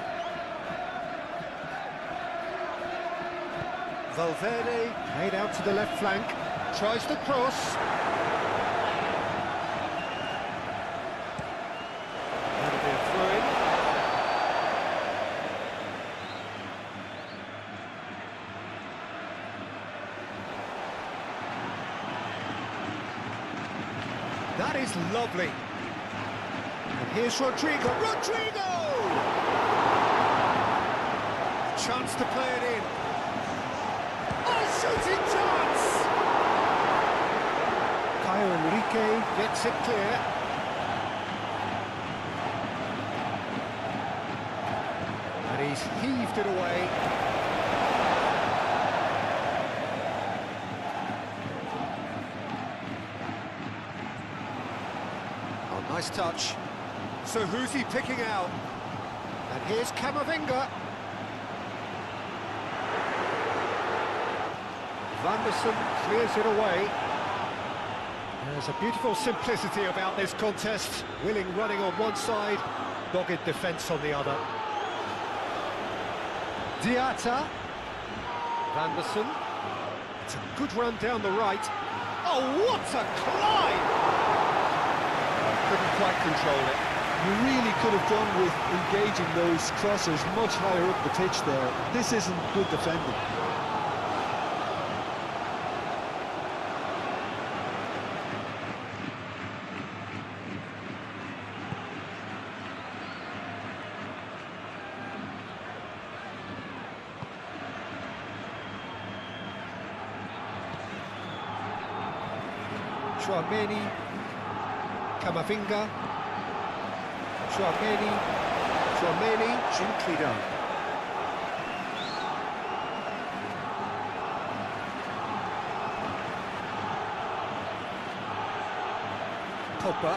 Valverde made out to the left flank, tries the cross. That'll be a throw-in. That is lovely. And here's Rodrigo. Rodrigo! Chance to play it in. Oh, shooting chance! Caio Henrique gets it clear. And he's heaved it away. Oh, nice touch. So who's he picking out? And here's Camavinga. Vanderson clears it away. There's a beautiful simplicity about this contest. Willing running on one side, dogged defence on the other. Diatta. Vanderson. It's a good run down the right. Oh, what a climb! Couldn't quite control it. You really could have done with engaging those crosses much higher up the pitch there. This isn't good defending. Chouameni, Camavinga, Chouameni, gently done. Pogba,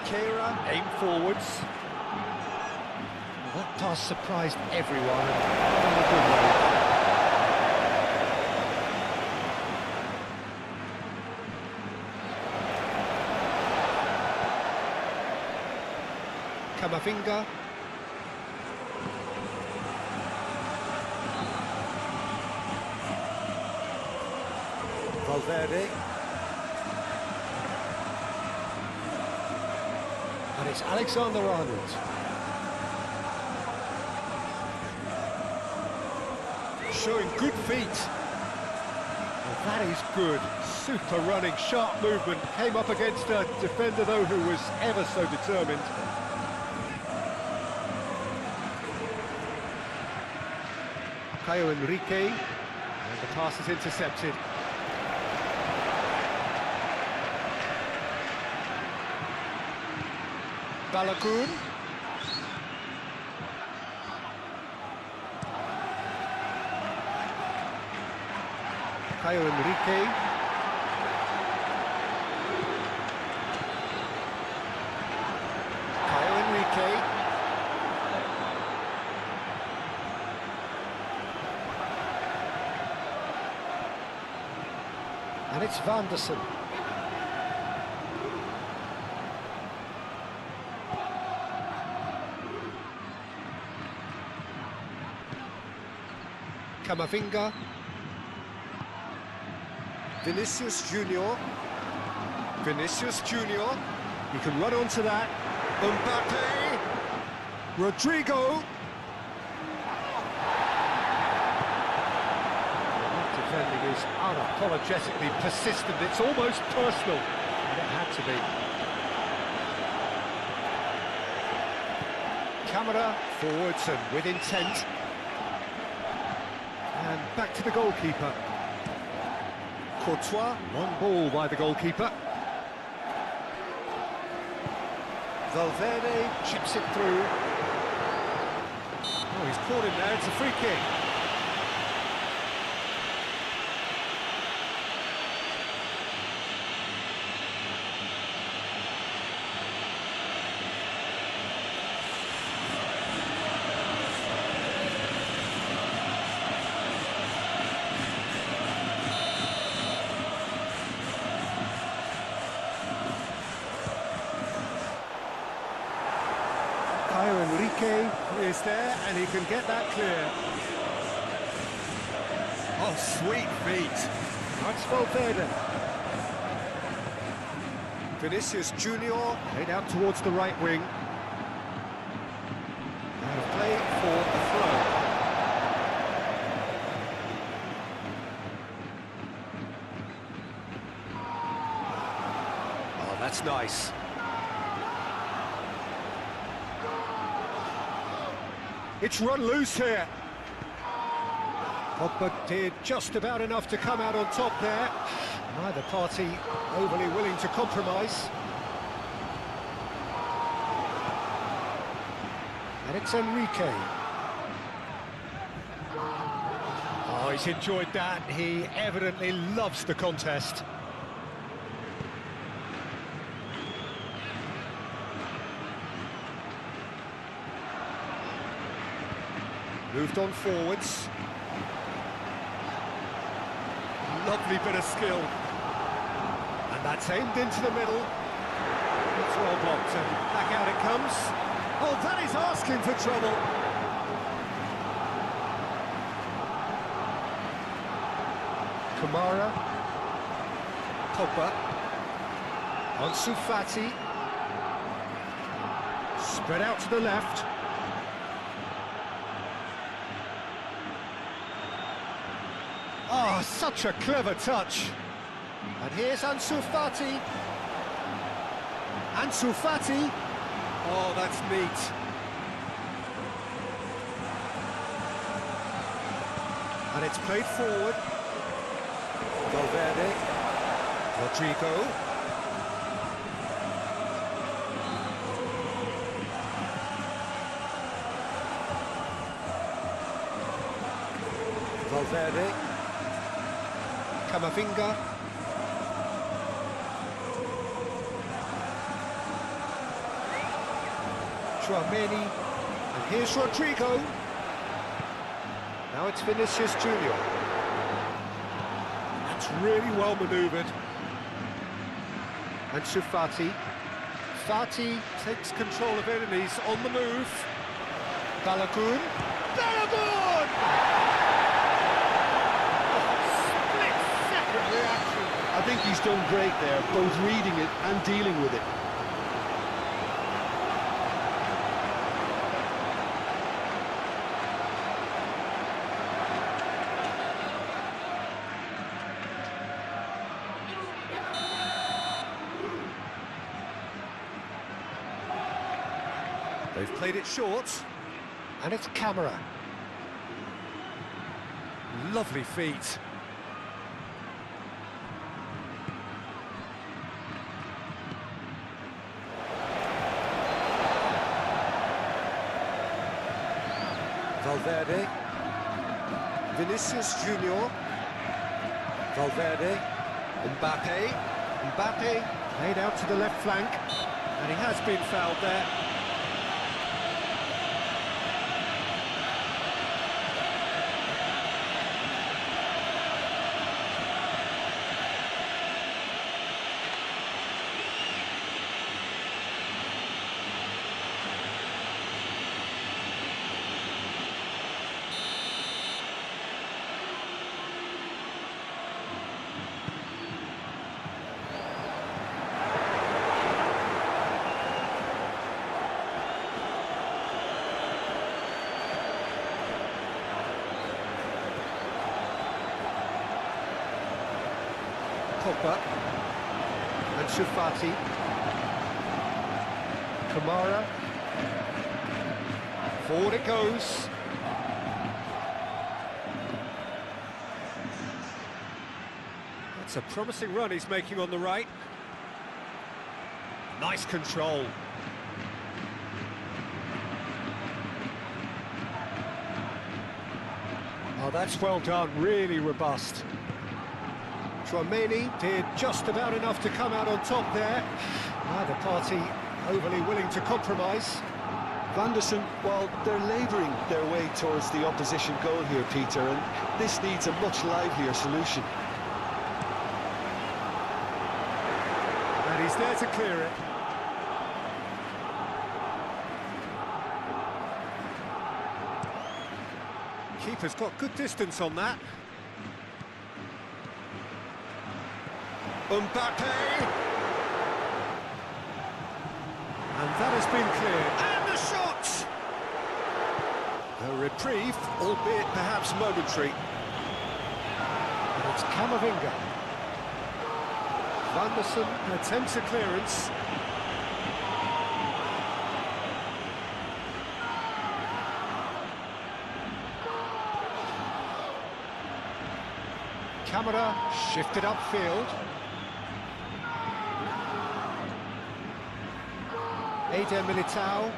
Fera, aim forwards. That pass surprised everyone in a good way. Camavinga. Valverde. And it's Alexander-Arnold. Showing good feet. Well, that is good. Super running, sharp movement. Came up against a defender, though, who was ever so determined. Caio Henrique. And the pass is intercepted. Balogun. Caio Henrique. Caio Henrique. And it's Vanderson. Camavinga. Vinicius Junior. Vinicius Junior. He can run onto that. Mbappe. Rodrigo. That defending is unapologetically persistent. It's almost personal. And it had to be. Camera forwards and with intent. And back to the goalkeeper. Courtois, long ball by the goalkeeper. Valverde chips it through. Oh, he's caught him there, it's a free kick. Caio Henrique is there, and he can get that clear. Oh, sweet feet. That's Valverde. Vinicius Junior laid out towards the right wing. And a play for the throw. Oh, that's nice. It's run loose here. Pogba did just about enough to come out on top there. Neither party overly willing to compromise. And it's Enrique. Oh, he's enjoyed that. He evidently loves the contest. Moved on forwards. Lovely bit of skill. And that's aimed into the middle. It's well blocked, and back out it comes. Oh, that is asking for trouble. Kamara. Pogba. Ansu Fati. Spread out to the left. Oh, such a clever touch. And here's Ansu Fati. Ansu Fati. Oh, that's neat. And it's played forward. Valverde. Rodrigo. Valverde. Camavinga. Tchouaméni. And here's Rodrigo. Now it's Vinicius Junior. That's really well manoeuvred. Ansu Fati. Fati takes control of it and he's on the move. Balogun. Balogun! Split-second reaction. I think he's done great there, both reading it and dealing with it. They've played it short. And it's Camera. Lovely feet. Valverde. Vinicius Junior. Valverde. Mbappe. Mbappe played out to the left flank. And he has been fouled there. Pogba and Shufati, Kamara, forward it goes. That's a promising run he's making on the right. Nice control. Oh, that's well done, really robust. Tchouaméni did just about enough to come out on top there. Neither party overly willing to compromise. Vanderson, well, they're labouring their way towards the opposition goal here, Peter, and this needs a much livelier solution. And he's there to clear it. Keeper's got good distance on that. Mbappe! And that has been cleared. And the shot! A reprieve, albeit perhaps momentary. And it's Camavinga. Vanderson attempts a clearance. Camera shifted upfield. Eder Militao.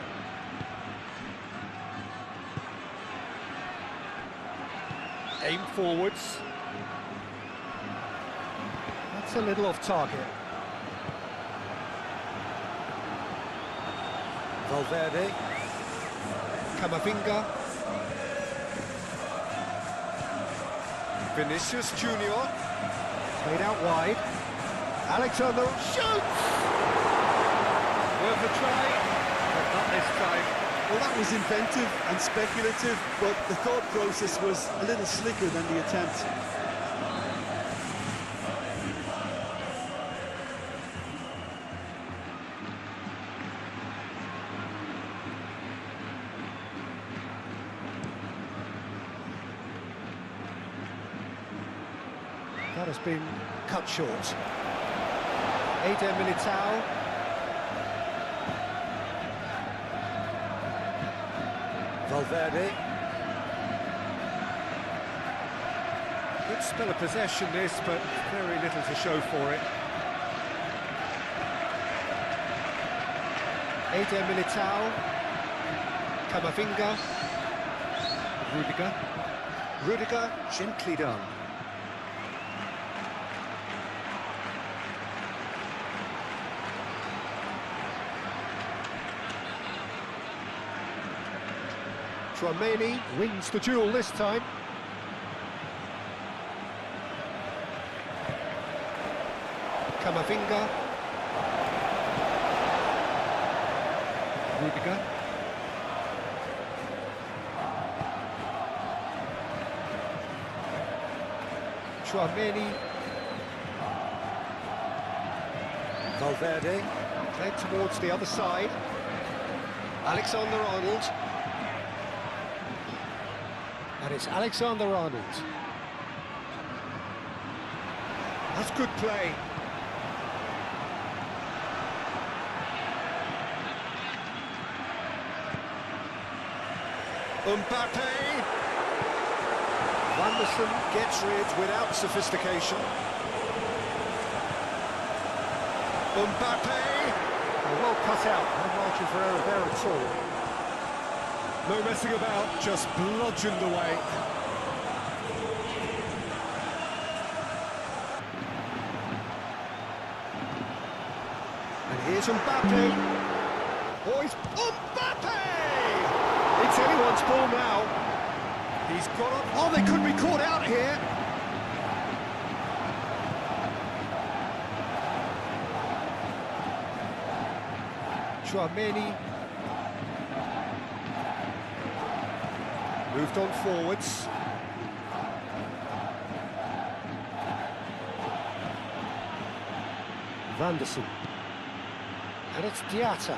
Aim forwards. That's a little off target. Valverde. Camavinga. Vinicius Junior. Played out wide. Alexander shoots! Worth a try, but not this time. Well, that was inventive and speculative, but the thought process was a little slicker than the attempt. That has been cut short. Eder Militao. Valverde. Good spell of possession this, but very little to show for it. Eder Militao. Camavinga. Rudiger. Rudiger, gently done. Tchouaméni wins the duel this time. Camavinga. Rudiger. Chouameni. Valverde. Played towards the other side. Alexander-Arnold. And it's Alexander-Arnold. That's good play. Mbappe. Wanderson gets rid without sophistication. Mbappe. Well cut out, no margin for error there at all. No messing about, just bludgeoned away. And here's Mbappe. Oh, it's Mbappe! It's anyone's ball now. He's got up. Oh, they could be caught out here. Chouameni. Moved on forwards. Wanderson. And it's Diatta.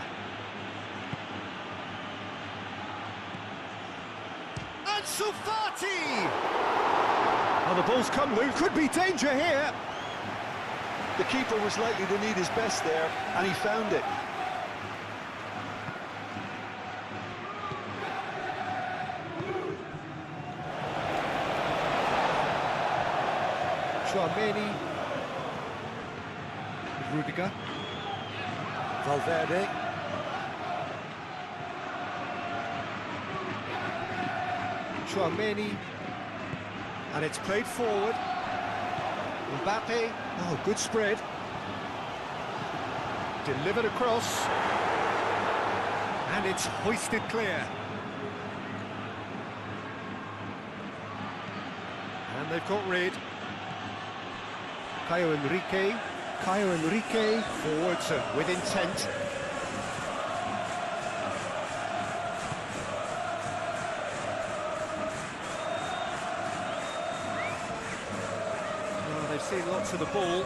And Sufati! Oh, the ball's come loose. Could be danger here. The keeper was likely to need his best there, and he found it. Chouameni. Rudiger. Valverde. Chouameni. And it's played forward. Mbappe. Oh, good spread. Delivered across. And it's hoisted clear. And they've got rid. Caio Henrique, forwards with intent. Oh, they've seen lots of the ball.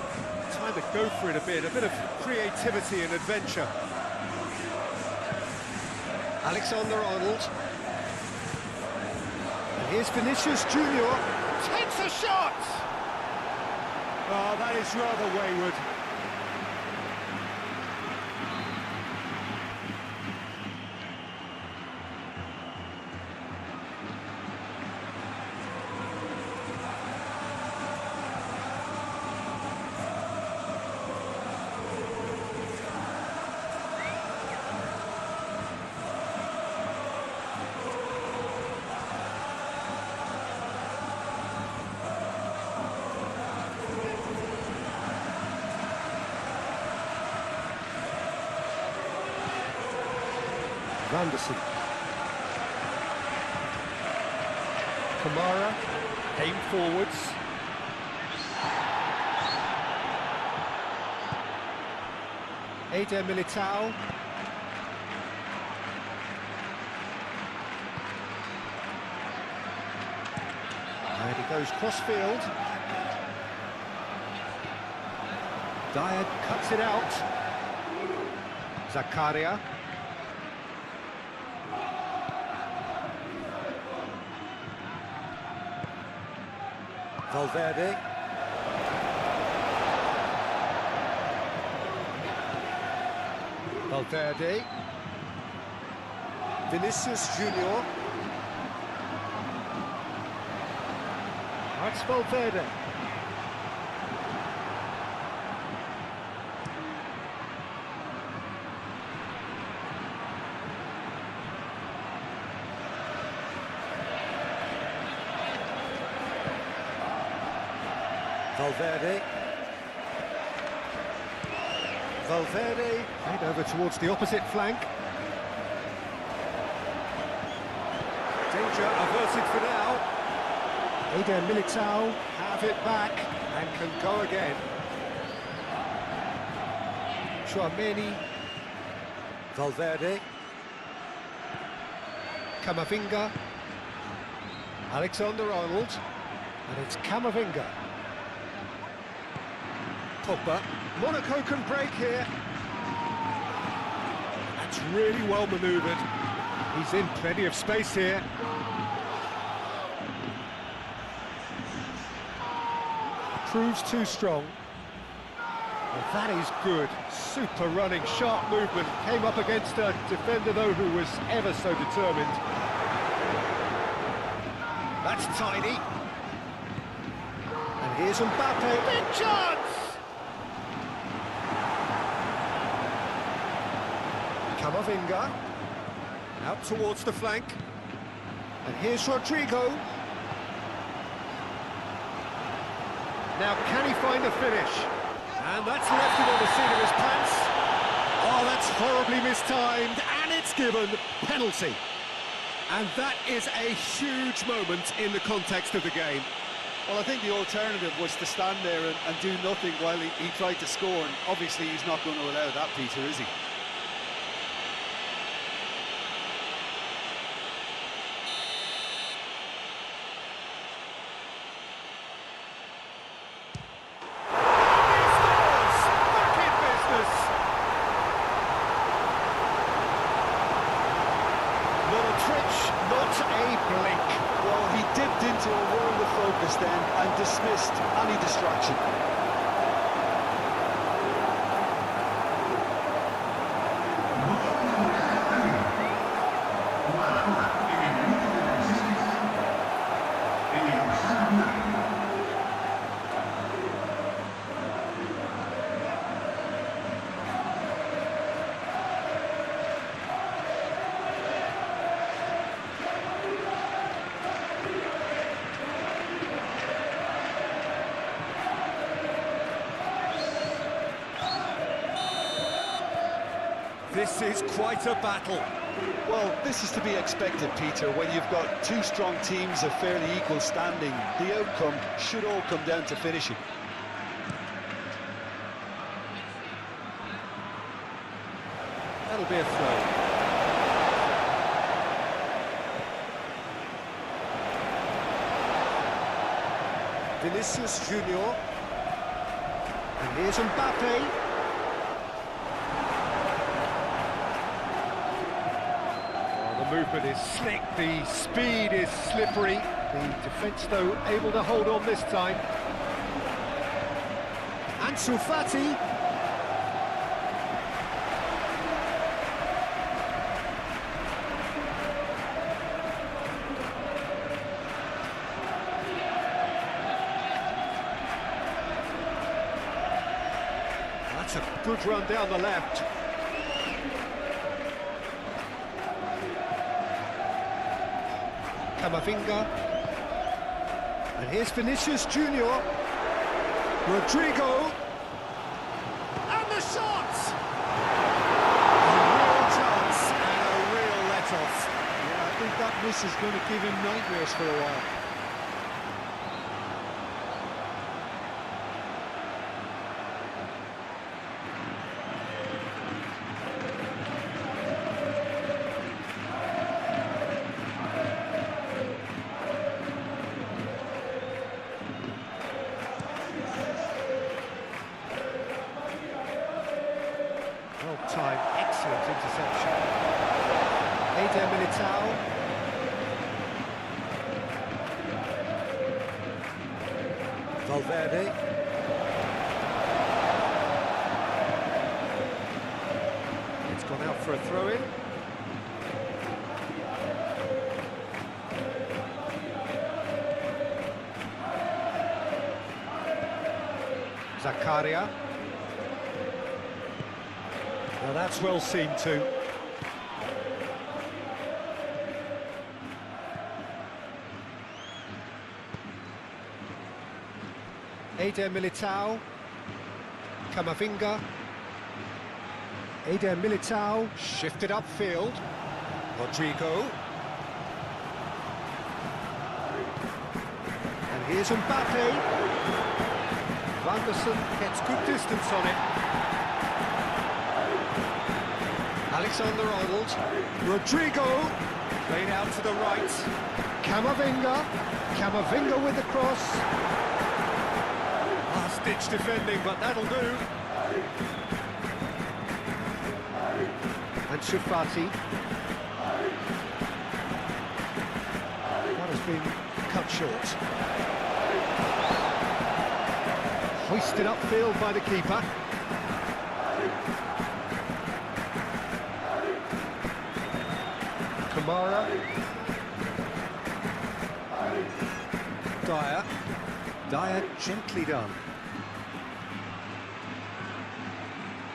Time to go for it a bit of creativity and adventure. Alexander-Arnold. And here's Vinicius Junior. Takes a shot! Oh, that is rather wayward. Anderson. Kamara came forwards. Eder Militao. And he goes cross-field. Dyer cuts it out. Zakaria. Valverde. Valverde. Vinicius Junior. That's Valverde. Valverde, played over towards the opposite flank. Danger averted for now. Eder Militao have it back and can go again. Chouameni. Valverde. Camavinga. Alexander-Arnold. And it's Camavinga. Pogba. Monaco can break here. That's really well manoeuvred. He's in plenty of space here. Proves too strong. Well, that is good. Super running, sharp movement. Came up against a defender, though, who was ever so determined. That's tidy. And here's Mbappe. Big chance! Camavinga. Out towards the flank. And here's Rodrigo. Now, can he find the finish? And that's left him on the seat of his pants. Oh, that's horribly mistimed, and it's given penalty. And that is a huge moment in the context of the game. Well, I think the alternative was to stand there and do nothing while he tried to score, and obviously he's not going to allow that, Peter, is he? Well, he dipped into a world of focus then and dismissed any distraction. This is quite a battle. Well, this is to be expected, Peter, when you've got two strong teams of fairly equal standing. The outcome should all come down to finishing. That'll be a throw. Vinicius Junior. And here's Mbappe. The movement is slick, the speed is slippery. The defence, though, able to hold on this time. Ansu Fati. That's a good run down the left. Camavinga. And here's Vinicius Junior. Rodrigo. And the shot! A real chance and a real let-off. Yeah, I think that miss is going to give him nightmares for a while. Well-timed, excellent interception. Eder Militao. Valverde. It's gone out for a throw-in. Zakaria. Now that's well seen too. Eder Militao. Camavinga. Eder Militao shifted upfield. Rodrigo. And here's Mbappe. Vanderson gets good distance on it. Alexander-Arnold. Rodrigo. Played out to the right. Camavinga with the cross. Last-ditch defending, but that'll do. And Shufati. That has been cut short. Hoisted upfield by the keeper. Kamara. Dyer gently done.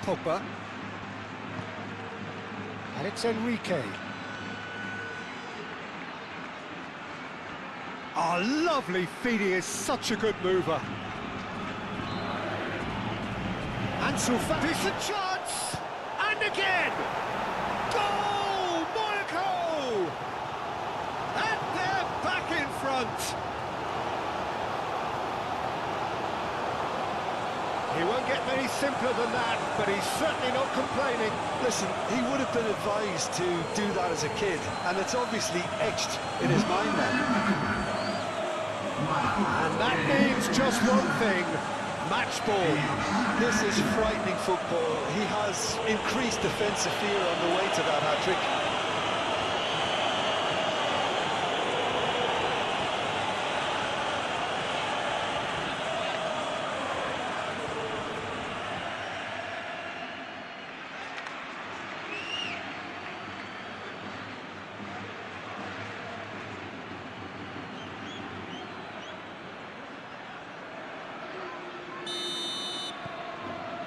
Pogba. And it's Enrique. Oh, lovely feed, he is such a good mover. Ansu Fati. Decent chance! And again! Goal! Monaco! And they're back in front! He won't get any simpler than that, but he's certainly not complaining. Listen, he would have been advised to do that as a kid, and it's obviously etched in his mind now. And that means just one thing, match ball. This is frightening football. He has increased defensive fear on the way to that hat-trick.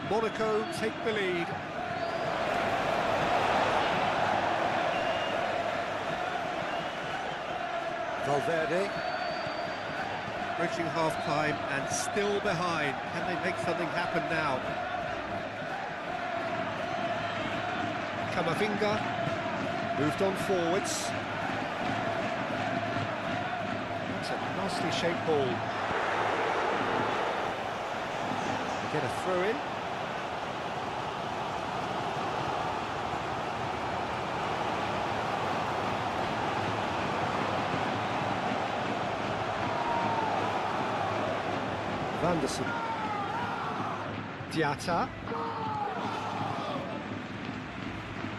Monaco take the lead. Valverde. Reaching half-time and still behind. Can they make something happen now? Camavinga. Moved on forwards. That's a nicely shaped ball. They get a throw in. Vanderson. Diatta.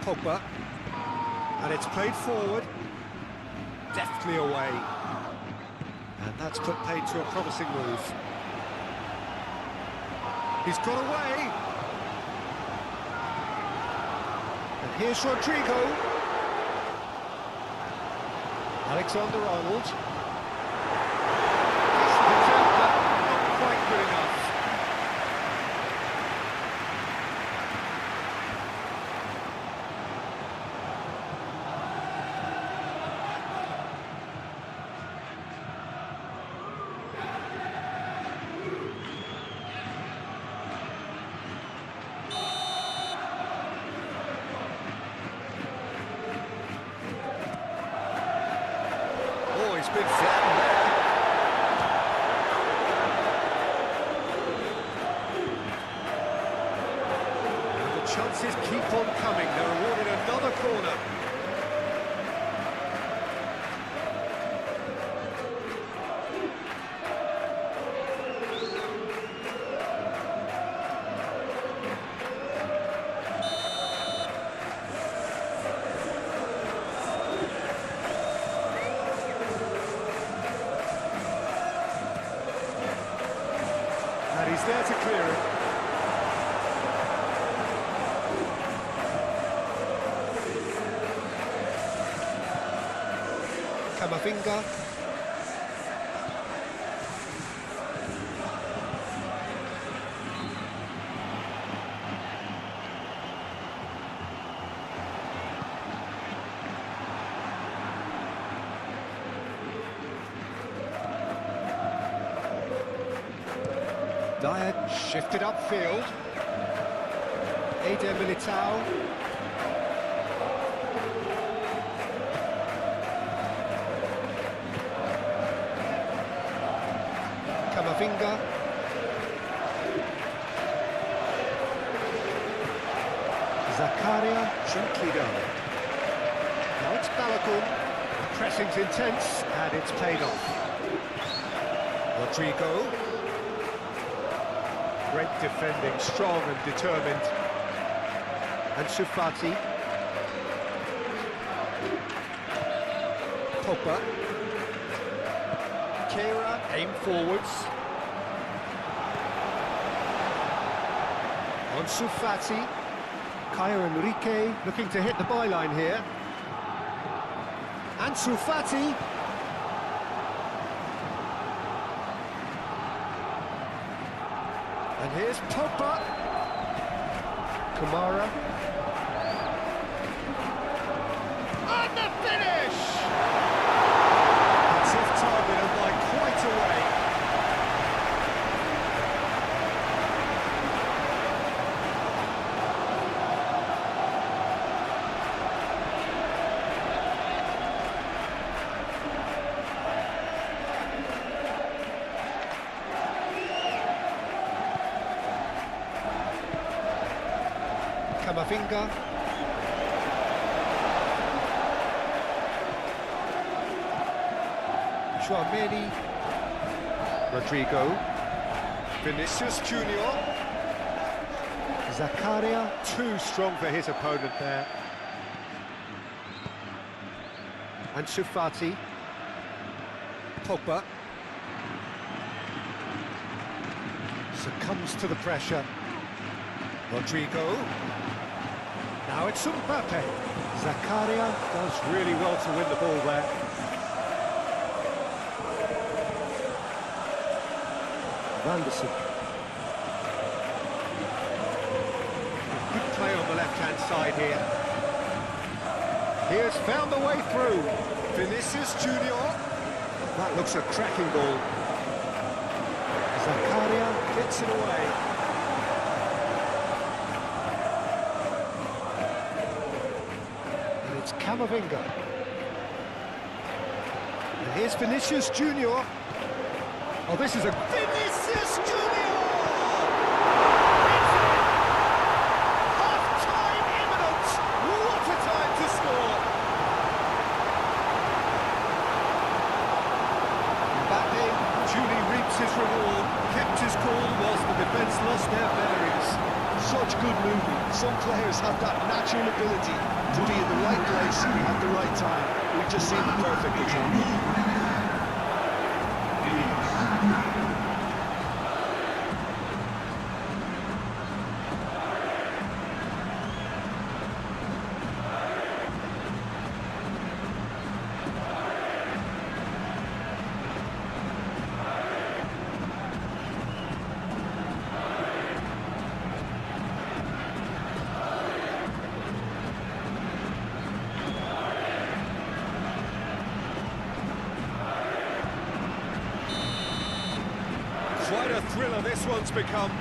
Pogba. And it's played forward. Deftly away. And that's put paid to a promising move. He's got away. And here's Rodrigo. Alexander-Arnold. Not quite good enough. Oh, he's been flattened there. And the chances keep on coming. They're awarded another corner. And he's there to clear it. Camavinga. Dyer shifted upfield. Eder Militao. Camavinga. Zakaria gently done. Now it's Balogun. pressing's intense, and it's paid off. Rodrigo. Great defending, strong and determined. And Fati. Pogba. Fera, aim forwards. On Fati. Caio Enrique looking to hit the byline here. And Fati. And here's Pogba. Kamara. And the finish! It's off target and by quite a way. Camavinga. Chouameni. Rodrigo. Vinicius Junior. Zakaria. Too strong for his opponent there. And Fati. Pogba. Succumbs to the pressure. Rodrigo. Now it's Mbappe. Zakaria does really well to win the ball there. Vanderson. Good play on the left-hand side here. He has found the way through. Vinicius Junior. That looks a cracking ball. Zakaria gets it away. It's Camavinga. And here's Vinicius Junior. Oh, this is a Vinicius Junior! Half-time imminent! What a time to score! Mbappe duly reaps his reward, kept his cool whilst the defence lost their bearings. Such good movement. Some players have that natural ability to be in the right place at the right time. We've just seen the perfect example. Quite a thriller this one's become.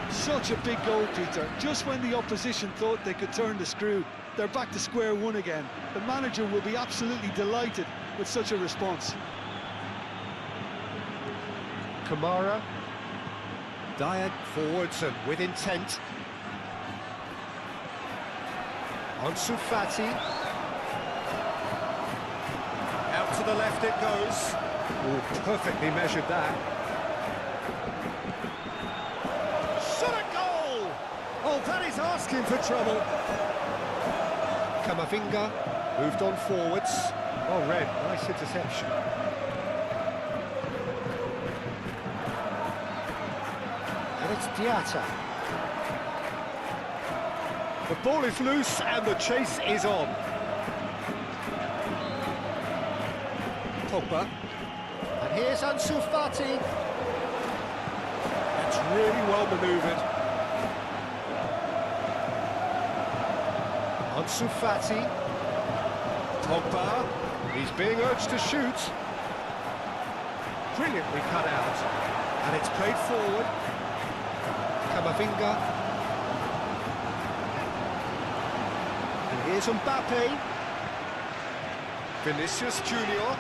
Such a big goal, Peter. Just when the opposition thought they could turn the screw, they're back to square one again. The manager will be absolutely delighted with such a response. Kamara. Diag forwards and with intent. On Fati. Out to the left it goes. Oh, perfectly measured that. Oh, that is asking for trouble. Camavinga moved on forwards. Oh, red, nice interception. And it's Diatta. The ball is loose and the chase is on. Pogba. And here's Fati. That's really well manoeuvred. Fati. Pogba. He's being urged to shoot. Brilliantly cut out. And it's played forward. Camavinga. And here's Mbappe. Vinicius Junior.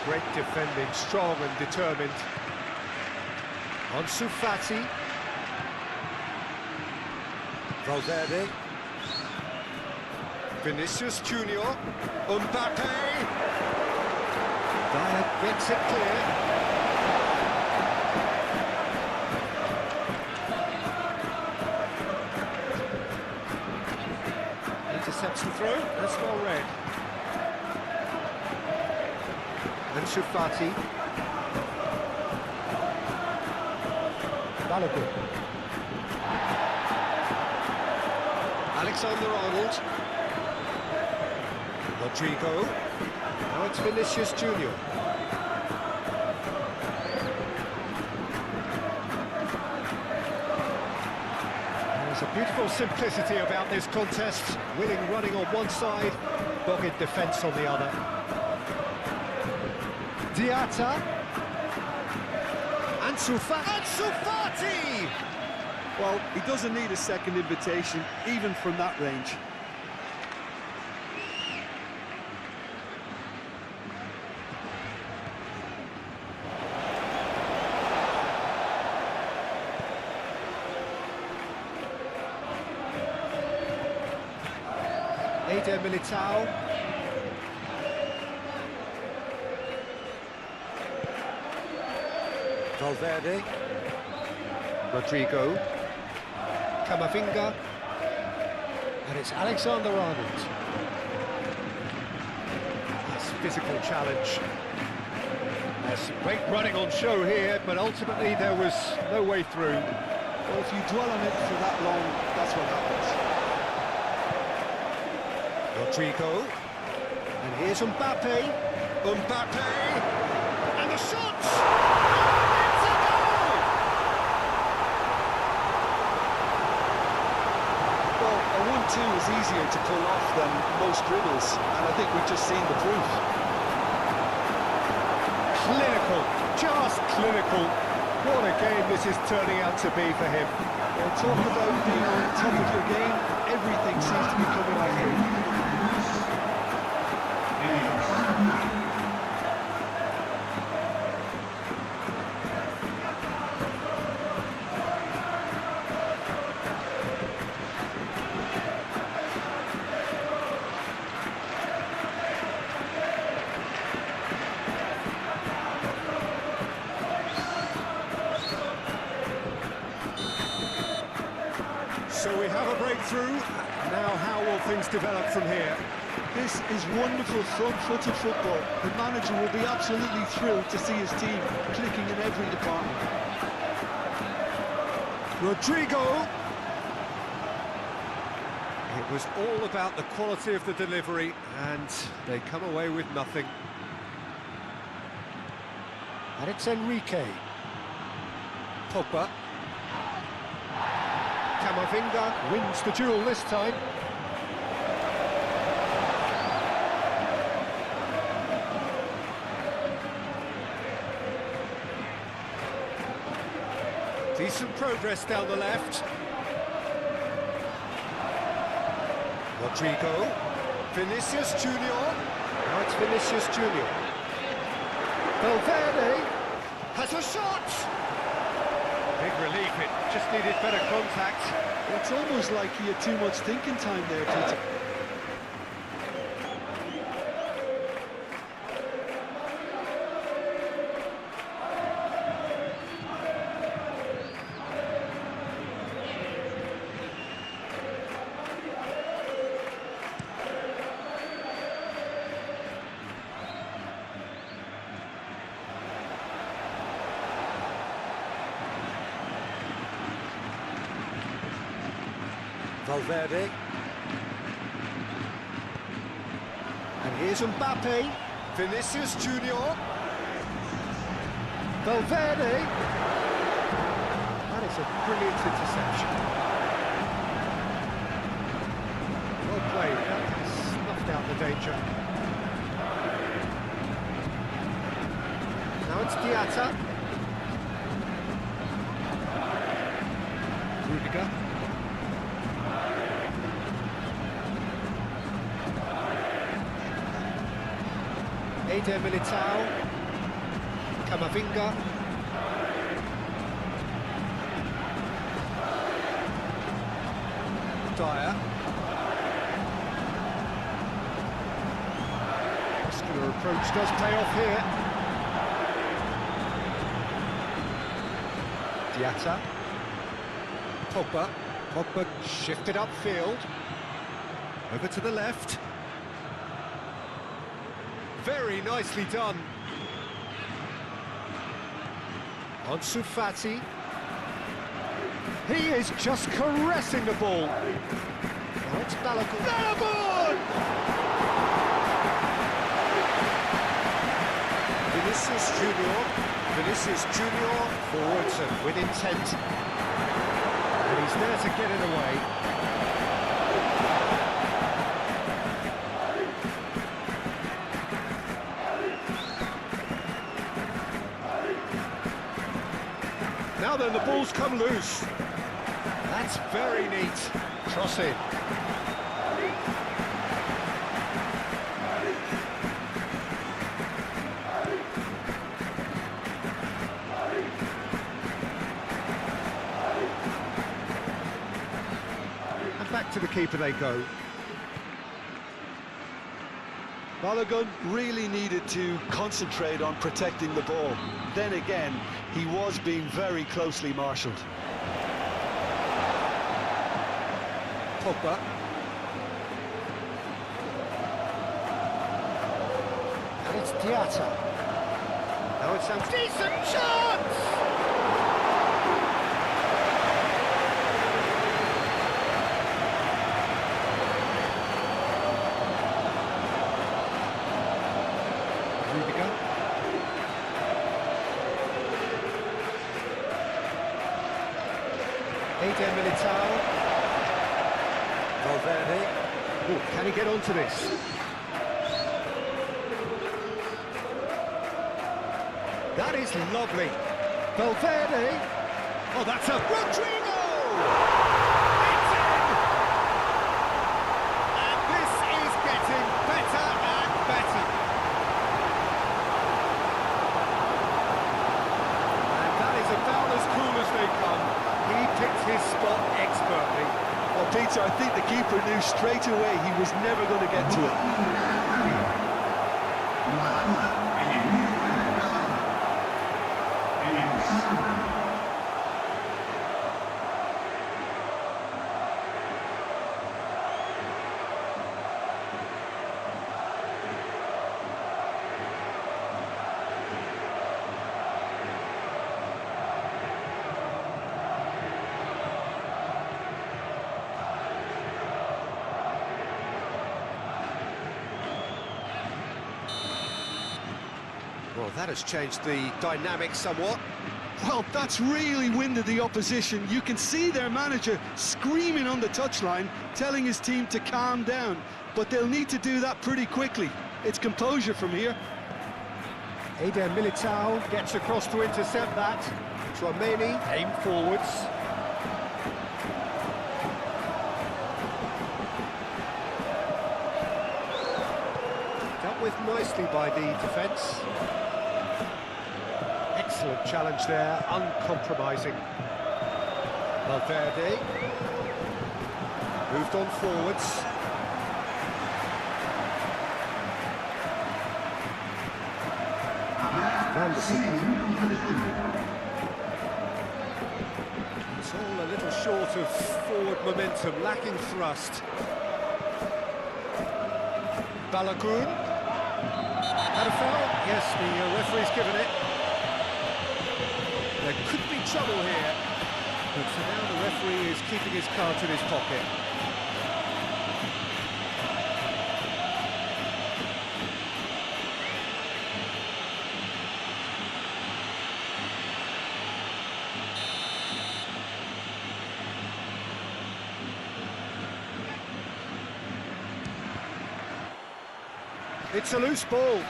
Great defending, strong and determined. Fati. Valverde. Vinicius Junior. Mbappe. Dyer gets it clear. Intercepts the throw, that's well read. Ansu Fati. Balogun. Alexander-Arnold. Rodrigo. Now it's Vinicius Junior. There's a beautiful simplicity about this contest. Willing running on one side, dogged defence on the other. Diatta. Ansu Fati! Well, he doesn't need a second invitation, even from that range. Eder Militao. Valverde. Rodrigo. Camavinga. And it's Alexander-Arnold. That's physical challenge. There's great running on show here, but ultimately there was no way through. Well, if you dwell on it for that long, that's what happens. Rodrigo, and here's Mbappe, and the shots! Oh, it's a goal! Well, a 1-2 is easier to pull off than most dribbles, and I think we've just seen the proof. Clinical, just clinical. What a game this is turning out to be for him. Well, talk about being on top of your game, everything seems to be coming out here. So we have a breakthrough. Now how will things develop from here? This is wonderful front-footed football. The manager will be absolutely thrilled to see his team clicking in every department. Rodrigo. It was all about the quality of the delivery, and they come away with nothing. And it's Enrique. Pogba. Camavinga wins the duel this time. Decent progress down the left. Rodrigo. Vinicius Junior. Now it's Vinicius Junior. Valverde has a shot! Big relief, it just needed better contact. It's almost like he had too much thinking time there, Peter. Valverde. And here's Mbappe. Vinicius Junior. Valverde. That is a brilliant interception. Well played. That has snuffed out the danger. Now it's Diatta. Rudiger. Eder Militao. Camavinga. Dyer. Particular approach does pay off here. Diatta. Pogba shifted upfield. Over to the left. Very nicely done. Ansu Fati. He is just caressing the ball. Now it's Balogun. Vinicius Junior forwards and with intent. And he's there to get it away. Now then, the ball's come loose. That's very neat. Cross in. And back to the keeper they go. Balogun really needed to concentrate on protecting the ball. Then again, he was being very closely marshalled. Pogba. And it's Diatta. Now it's a decent chance! Militao. Valverde. Oh, can he get onto this? That is lovely. Valverde. Oh, that's a Rodrigo! It's in! And this is getting better and better. And that is about as cool as they come. He picked his spot expertly. Well, Peter, I think the keeper knew straight away he was never going to get to it. Well, that has changed the dynamic somewhat. Well, that's really winded the opposition. You can see their manager screaming on the touchline, telling his team to calm down. But they'll need to do that pretty quickly. It's composure from here. Militao gets across to intercept that. Tchouaméni aim forwards. Dealt with nicely by the defence. Excellent challenge there, uncompromising. Valverde moved on forwards. It's all a little short of forward momentum, lacking thrust. Balogun. Had a foul? Yes, the referee's given it. There could be trouble here, but for now the referee is keeping his cards in his pocket. It's a loose ball.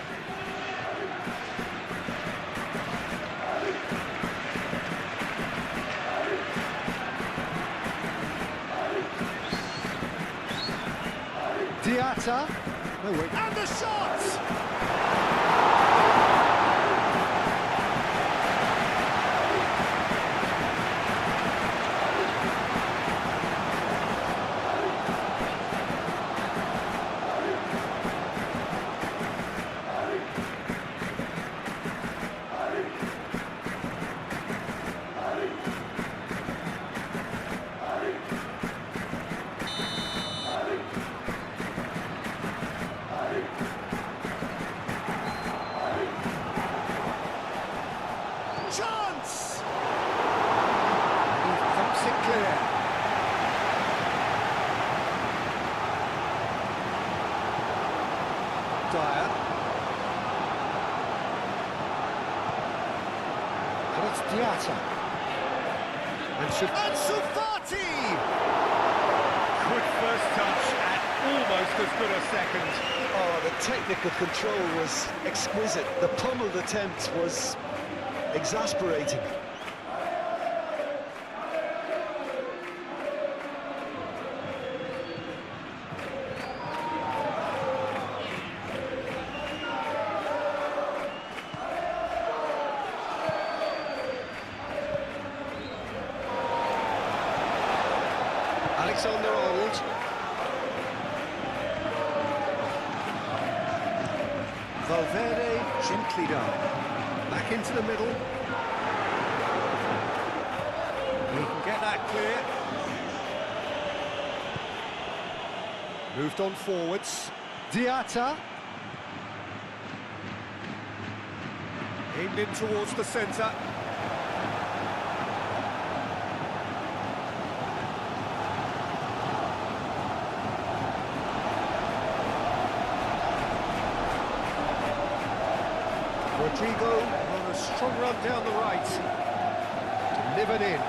Diatta. No way. And the shot! Diatta. Ansu Fati! Quick first touch and almost as good a second. Oh, the technical control was exquisite. The pummeled attempt was exasperating. Alexander-Arnold. Valverde gently down. Back into the middle. He can get that clear. Moved on forwards. Diatta. Aimed in towards the centre. Rodrigo on a strong run down the right. Delivered in.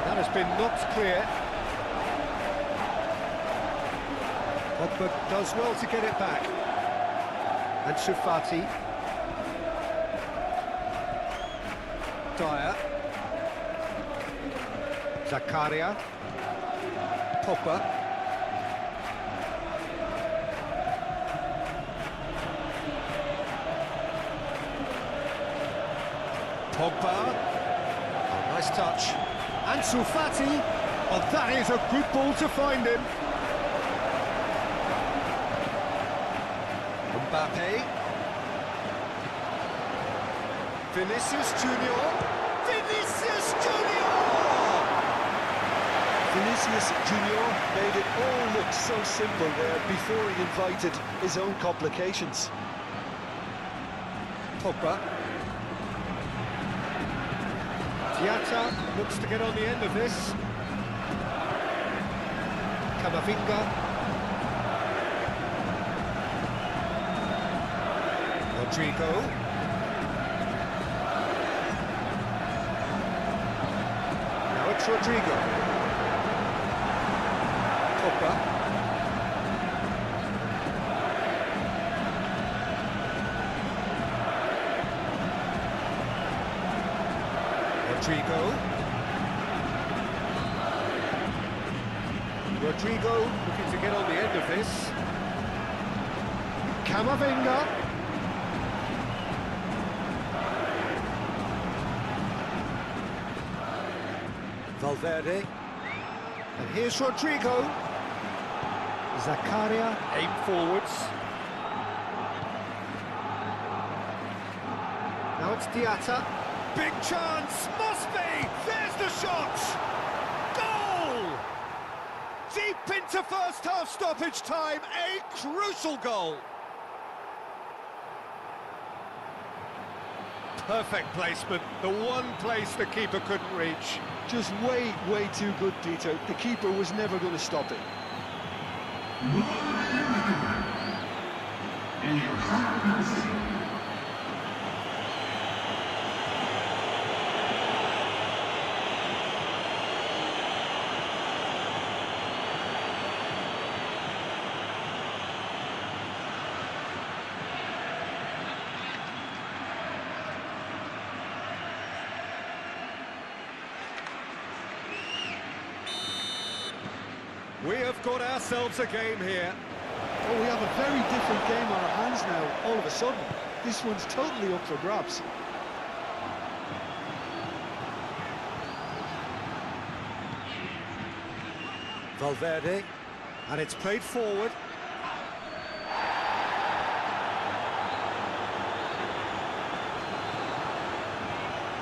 That has been knocked clear. Pogba does well to get it back. Ansu Fati. Dyer. Zakaria. Pogba. Pogba, oh, nice touch. Ansu Fati, oh, that is a good ball to find him. Mbappe. Vinicius Junior. Vinicius Junior! Vinicius Junior made it all look so simple there before he invited his own complications. Pogba. Diatta looks to get on the end of this. Camavinga. Rodrigo. Now it's Rodrigo. Pogba. Rodrigo looking to get on the end of this. Camavinga. Valverde. And here's Rodrigo. Zakaria. Aim forwards. Now it's Diatta. Big chance, must be! There's the shot! Goal! Deep into first half stoppage time, a crucial goal. Perfect placement, the one place the keeper couldn't reach. Just way too good, Dieter. The keeper was never going to stop it. We have got ourselves a game here. Oh, we have a very different game on our hands now, all of a sudden. This one's totally up for grabs. Valverde, and it's played forward.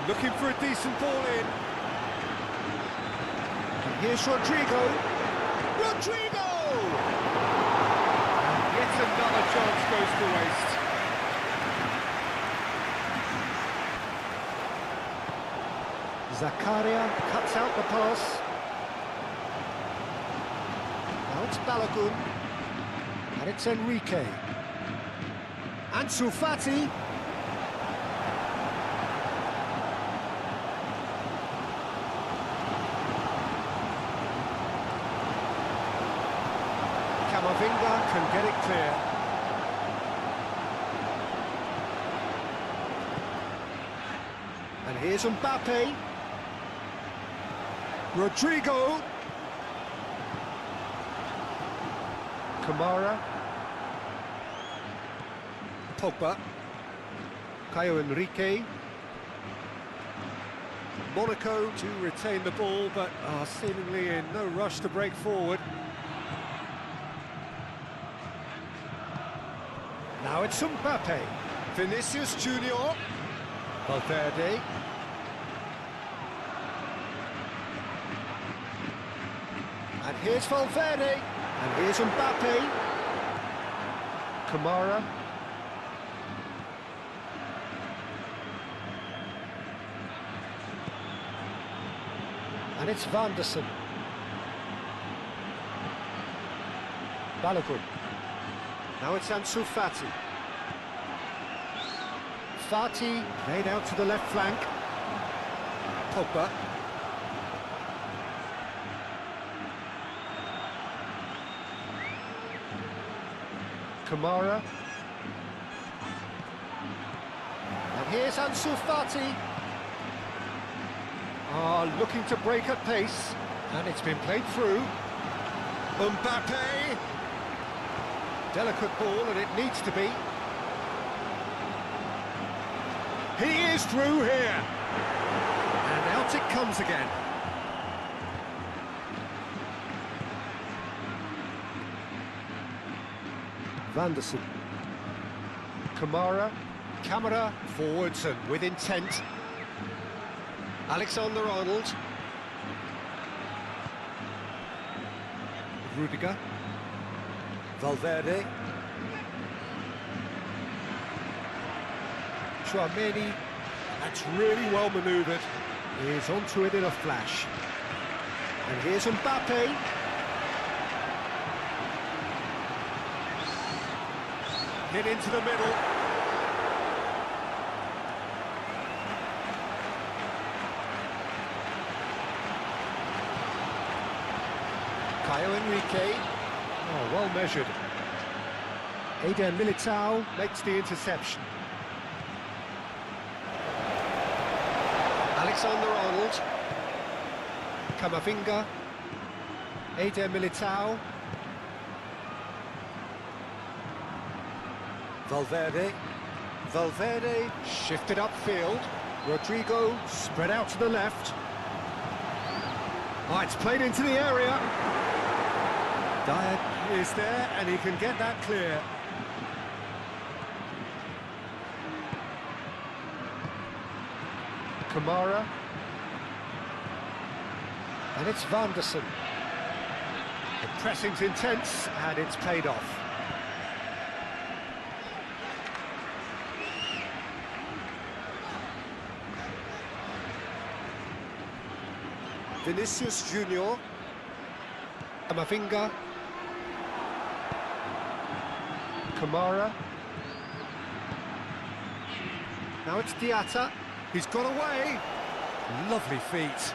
Looking for a decent ball in. And here's Rodrigo. Rodrigo! And yet another chance goes to waste. Zakaria cuts out the pass. Now it's Balogun. And it's Enrique. Ansu Fati. Camavinga can get it clear. And here's Mbappe. Rodrigo. Kamara. Pogba. Caio Henrique. Monaco to retain the ball, but are seemingly in no rush to break forward. Now it's Mbappe. Vinicius Junior. Valverde. And here's Valverde. And here's Mbappe. Kamara. And it's Vanderson. Balogun. Now it's Ansu Fati. Fati made out to the left flank. Pogba. Kamara. And here's Ansu Fati. Looking to break at pace, and it's been played through. Mbappe! Delicate ball, and it needs to be. He is through here! And out it comes again. Vanderson. Kamara. Camera forwards and with intent. Alexander-Arnold. Rudiger. Valverde. Tchouaméni. That's really well manoeuvred. He's onto it in a flash. And here's Mbappe. Hit into the middle. Caio Henrique. Oh, well measured. Eder Militao makes the interception. Alexander-Arnold. Camavinga. Eder Militao. Valverde. Valverde shifted upfield. Rodrigo spread out to the left. Oh, it's played into the area. Dyer is there, and he can get that clear. Kamara. And it's Vanderson. The pressing's intense, and it's paid off. Vinicius Junior. Camavinga. Kamara. Now it's Diatta. He's got away. Lovely feet.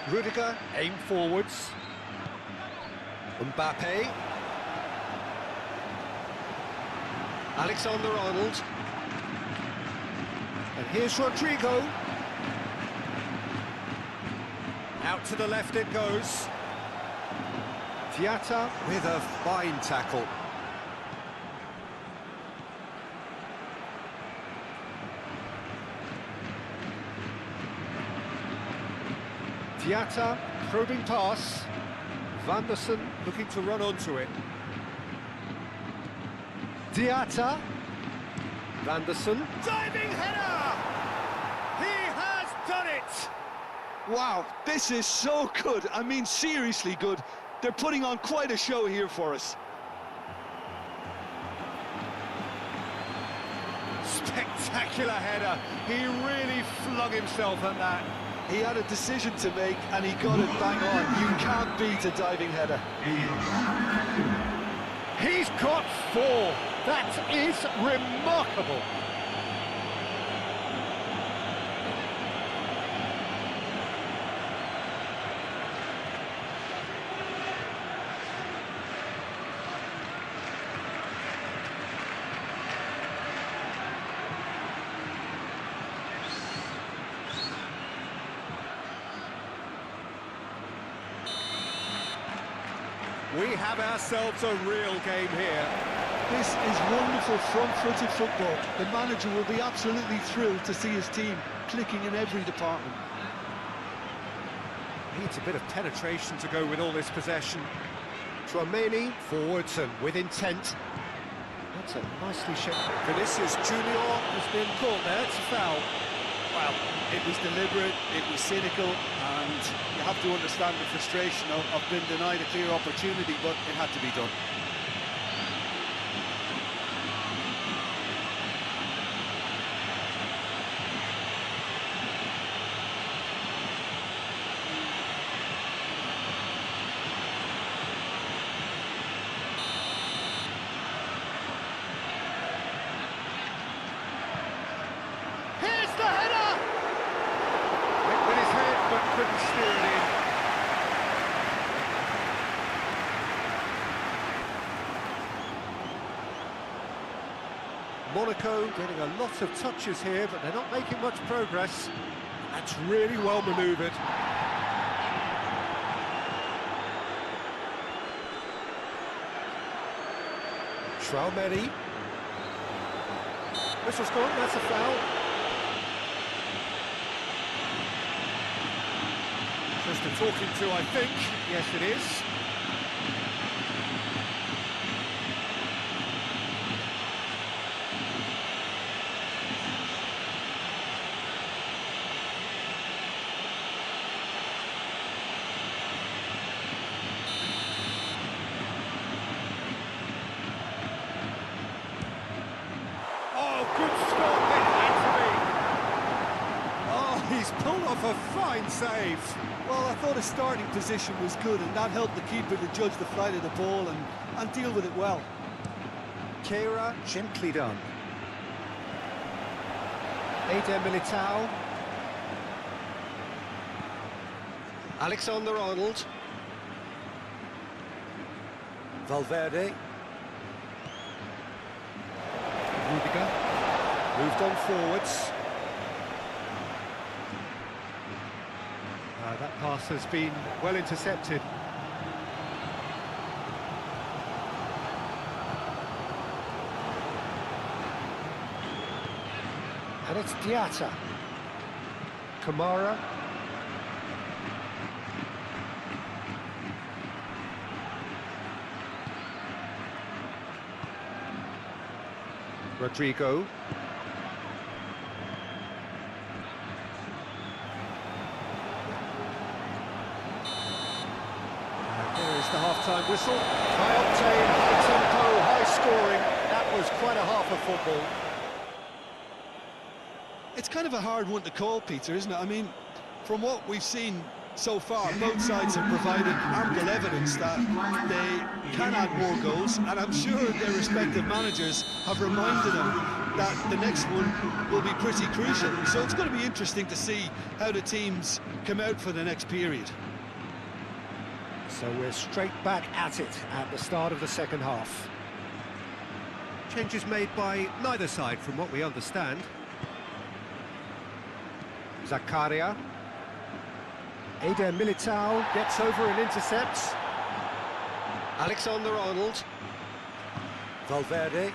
Rudiger, aim forwards. Mbappe. Alexander-Arnold. And here's Rodrigo. Out to the left it goes. Diatta with a fine tackle. Diatta, probing pass. Vanderson looking to run onto it. Diatta. Vanderson. Diving header! He has done it! Wow, this is so good. I mean, seriously good. They're putting on quite a show here for us. Spectacular header. He really flung himself at that. He had a decision to make, and he got it bang on. You can't beat a diving header. He's got 4. That is remarkable. We have ourselves a real game here. This is wonderful front-footed football. The manager will be absolutely thrilled to see his team clicking in every department. Needs a bit of penetration to go with all this possession. Tchouaméni forwards and with intent. That's a nicely shaped. Vinicius Junior has been caught there. It's a foul. Well, it was deliberate, it was cynical, and you have to understand the frustration of being denied a clear opportunity, but it had to be done. Here's the header! Went with his head, but couldn't steer it in. Monaco getting a lot of touches here, but they're not making much progress. That's really well manoeuvred. Tchouaméni. Whistle's gone, that's a foul. Just a talking to, I think. Yes, it is. Oh, good stop, it had to be. Oh, he's pulled off a fine save. Well, I thought his starting position was good, and that helped the keeper to judge the flight of the ball and deal with it well. Fera, gently done. Eder Militao. Alexander-Arnold. Valverde. Rudiger. Moved on forwards. That pass has been well intercepted. And it's Diatta. Kamara. Rodrigo. There is the half-time whistle. High octane, high tempo, high scoring. That was quite a half of football. It's kind of a hard one to call, Peter, isn't it? I mean, from what we've seen so far, both sides have provided ample evidence that they can add more goals, and I'm sure their respective managers have reminded them that the next one will be pretty crucial. So it's going to be interesting to see how the teams come out for the next period. So we're straight back at it at the start of the second half. Changes made by neither side from what we understand. Zakaria. Eder Militao gets over and intercepts. Alexander-Arnold. Valverde.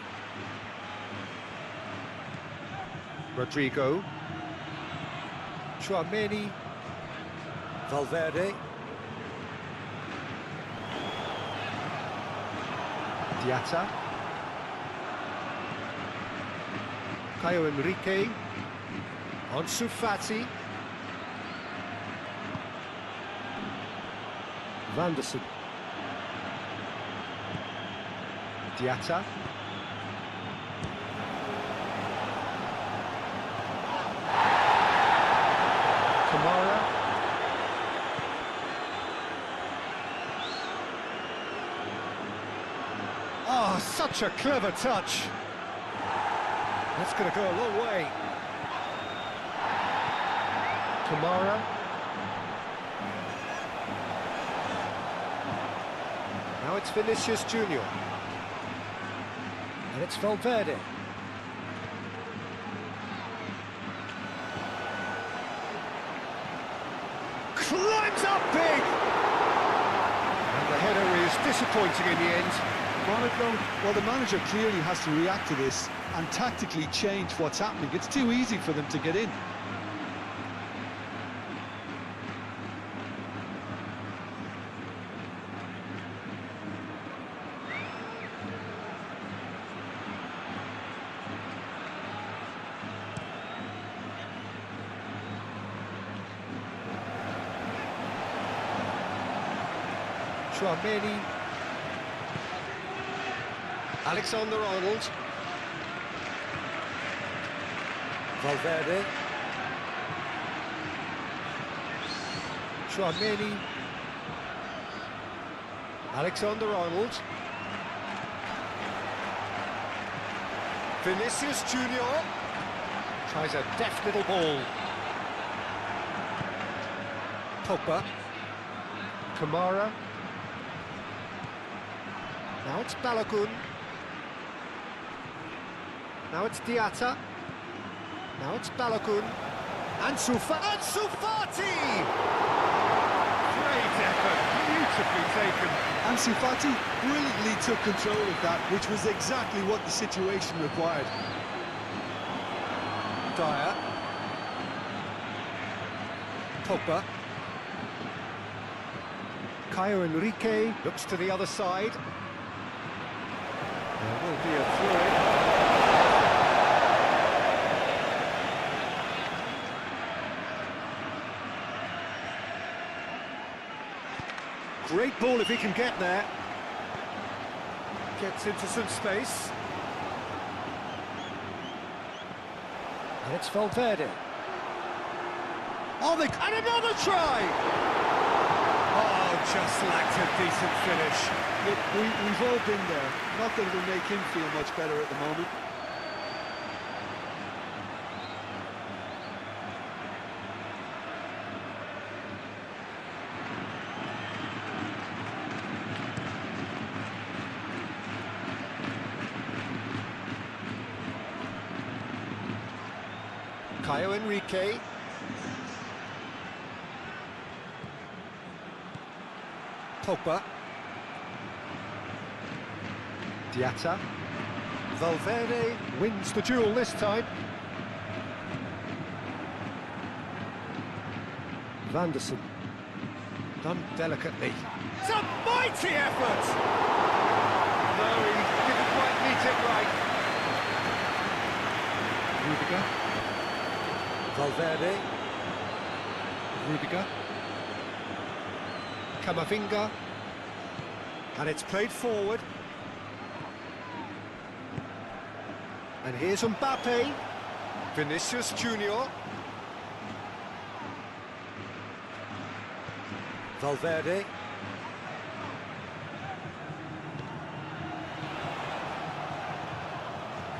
Rodrigo. Tchouaméni. Valverde. Diatta. Caio Henrique. Ansu Fati. Vanderson. Diatta. Kamara. Oh, such a clever touch. That's going to go a long way. Kamara. Now it's Vinicius Junior. And it's Valverde. Climbs up big! And the header is disappointing in the end. Monaco, well, the manager clearly has to react to this and tactically change what's happening. It's too easy for them to get in. Chouameni. Alexander-Arnold. Valverde. Chouameni. Alexander-Arnold. Vinicius Junior. Tries a deft little ball. Pogba. Kamara. Now it's Balogun. Now it's Diatta. Now it's Balogun. Ansu Fati! Great effort, beautifully taken. Ansu Fati brilliantly took control of that, which was exactly what the situation required. Dyer. Pogba. Caio Henrique looks to the other side. There will be a throw-in. Great ball if he can get there. Gets into some space. And it's Valverde. Oh, and another try! Oh, just lacked a decent finish. Look, we've all been there. Not that it'll make him feel much better at the moment. Caio Henrique. Pogba. Diatta. Valverde wins the duel this time. Vanderson. Done delicately. It's a mighty effort! No, he didn't quite meet it right. Rudiger. Valverde. Rudiger. Camavinga. And it's played forward. And here's Mbappe. Vinicius Junior. Valverde.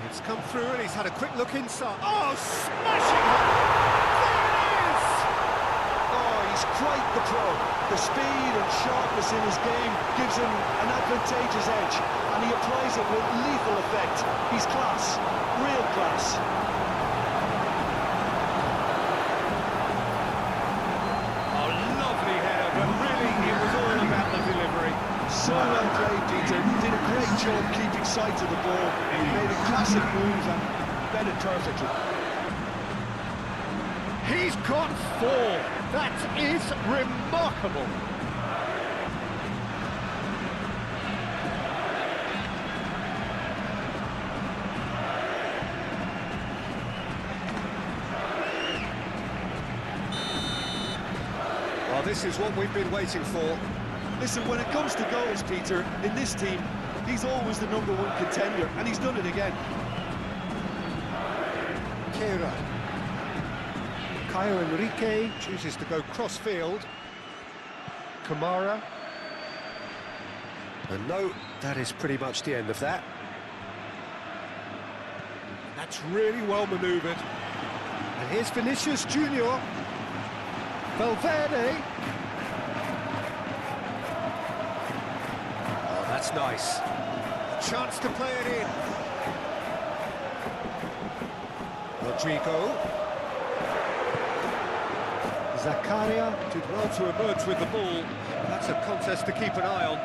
It's come through and he's had a quick look inside. Oh, smashing! There it is! Oh, he's quite the pro. The speed and sharpness in his game gives him an advantageous edge, and he applies it with lethal effect. He's class, real class. Oh, lovely header, but really it was all about the delivery. So well played, Peter. Did a great job keeping sight of the ball. He made a classic move and fed it perfectly. He's got 4. That is remarkable. Well, this is what we've been waiting for. Listen, when it comes to goals, Peter, in this team, he's always the #1 contender, and he's done it again. Fera. Caio Henrique chooses to go cross-field. Kamara. And no, that is pretty much the end of that. That's really well manoeuvred. And here's Vinicius Junior. Valverde. Oh, that's nice. A chance to play it in. Rodrigo. Zakaria did well to emerge with the ball. That's a contest to keep an eye on.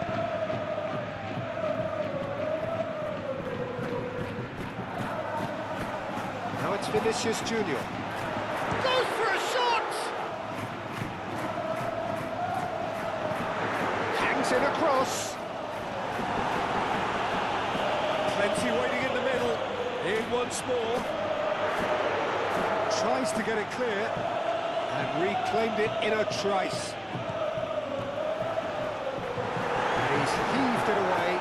Vinicius Junior. Goes for a shot! Hangs in a cross. Plenty waiting in the middle. In once more. Tries to get it clear. And reclaimed it in a trice. And he's heaved it away.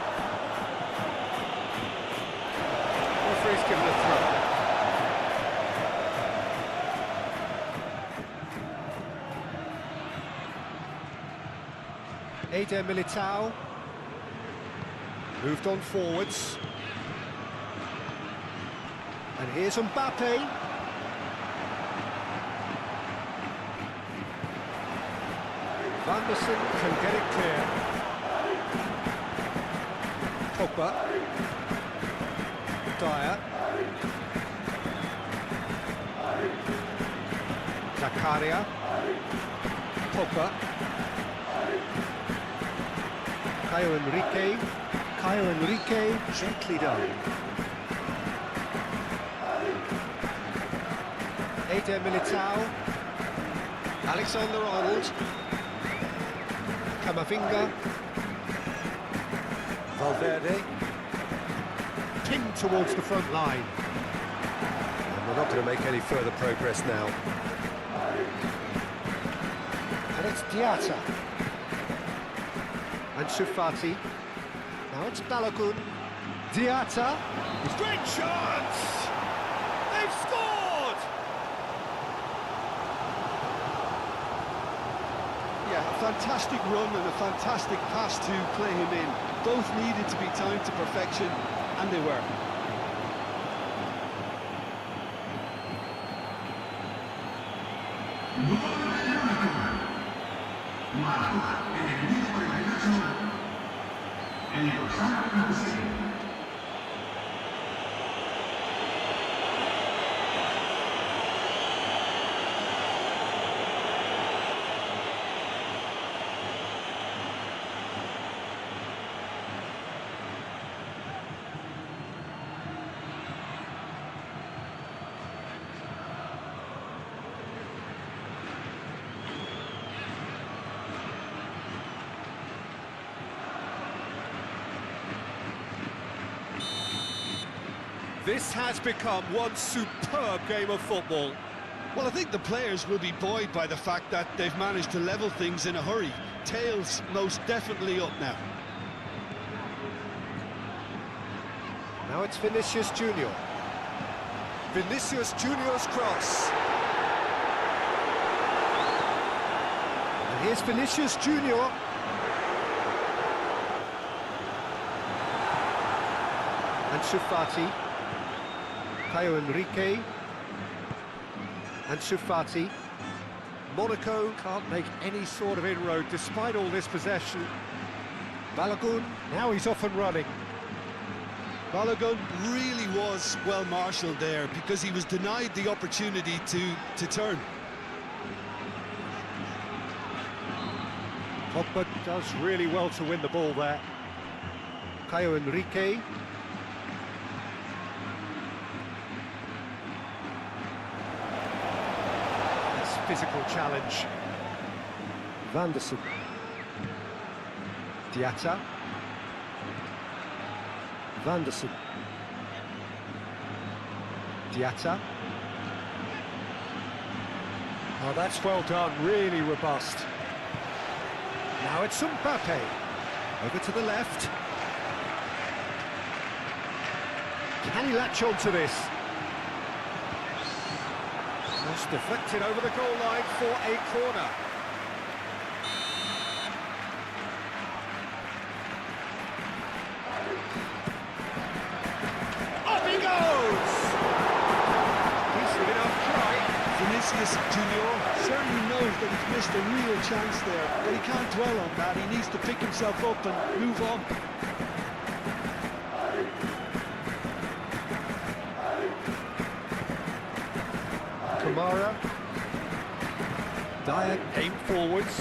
Referee's given a throw. Eder Militao moved on forwards, and here's Mbappe. Van der Sar can get it clear. Pogba, Dyer, Zakaria, Pogba. Caio Henrique, gently done. Eder Militao, Alexander-Arnold, Camavinga, Valverde, pinned towards the front line. And we're not going to make any further progress now. And it's Diatta. And Shufati. Now it's Balogun. Diatta. Great chance! They've scored! Yeah, a fantastic run and a fantastic pass to play him in. Both needed to be timed to perfection, and they were. This has become one superb game of football. Well, I think the players will be buoyed by the fact that they've managed to level things in a hurry. Tails most definitely up now. Now it's Vinicius Junior. Vinicius Junior's cross. And here's Vinicius Junior. And Shufati. Caio Henrique. And Shufati. Monaco can't make any sort of inroad despite all this possession. Balogun, now he's off and running. Balogun really was well marshalled there because he was denied the opportunity to turn. Pogba does really well to win the ball there. Caio Henrique. Physical challenge. Van der Sar. Diatta. Van der Sar. Diatta. Oh, that's well done, really robust. Now it's Mbappe. Over to the left. Can he latch on to this? Just deflected over the goal line for a corner. Up he goes! Decent enough try. Vinicius Junior certainly knows that he's missed a real chance there, but he can't dwell on that. He needs to pick himself up and move on. Kamara. Dyer aimed forwards.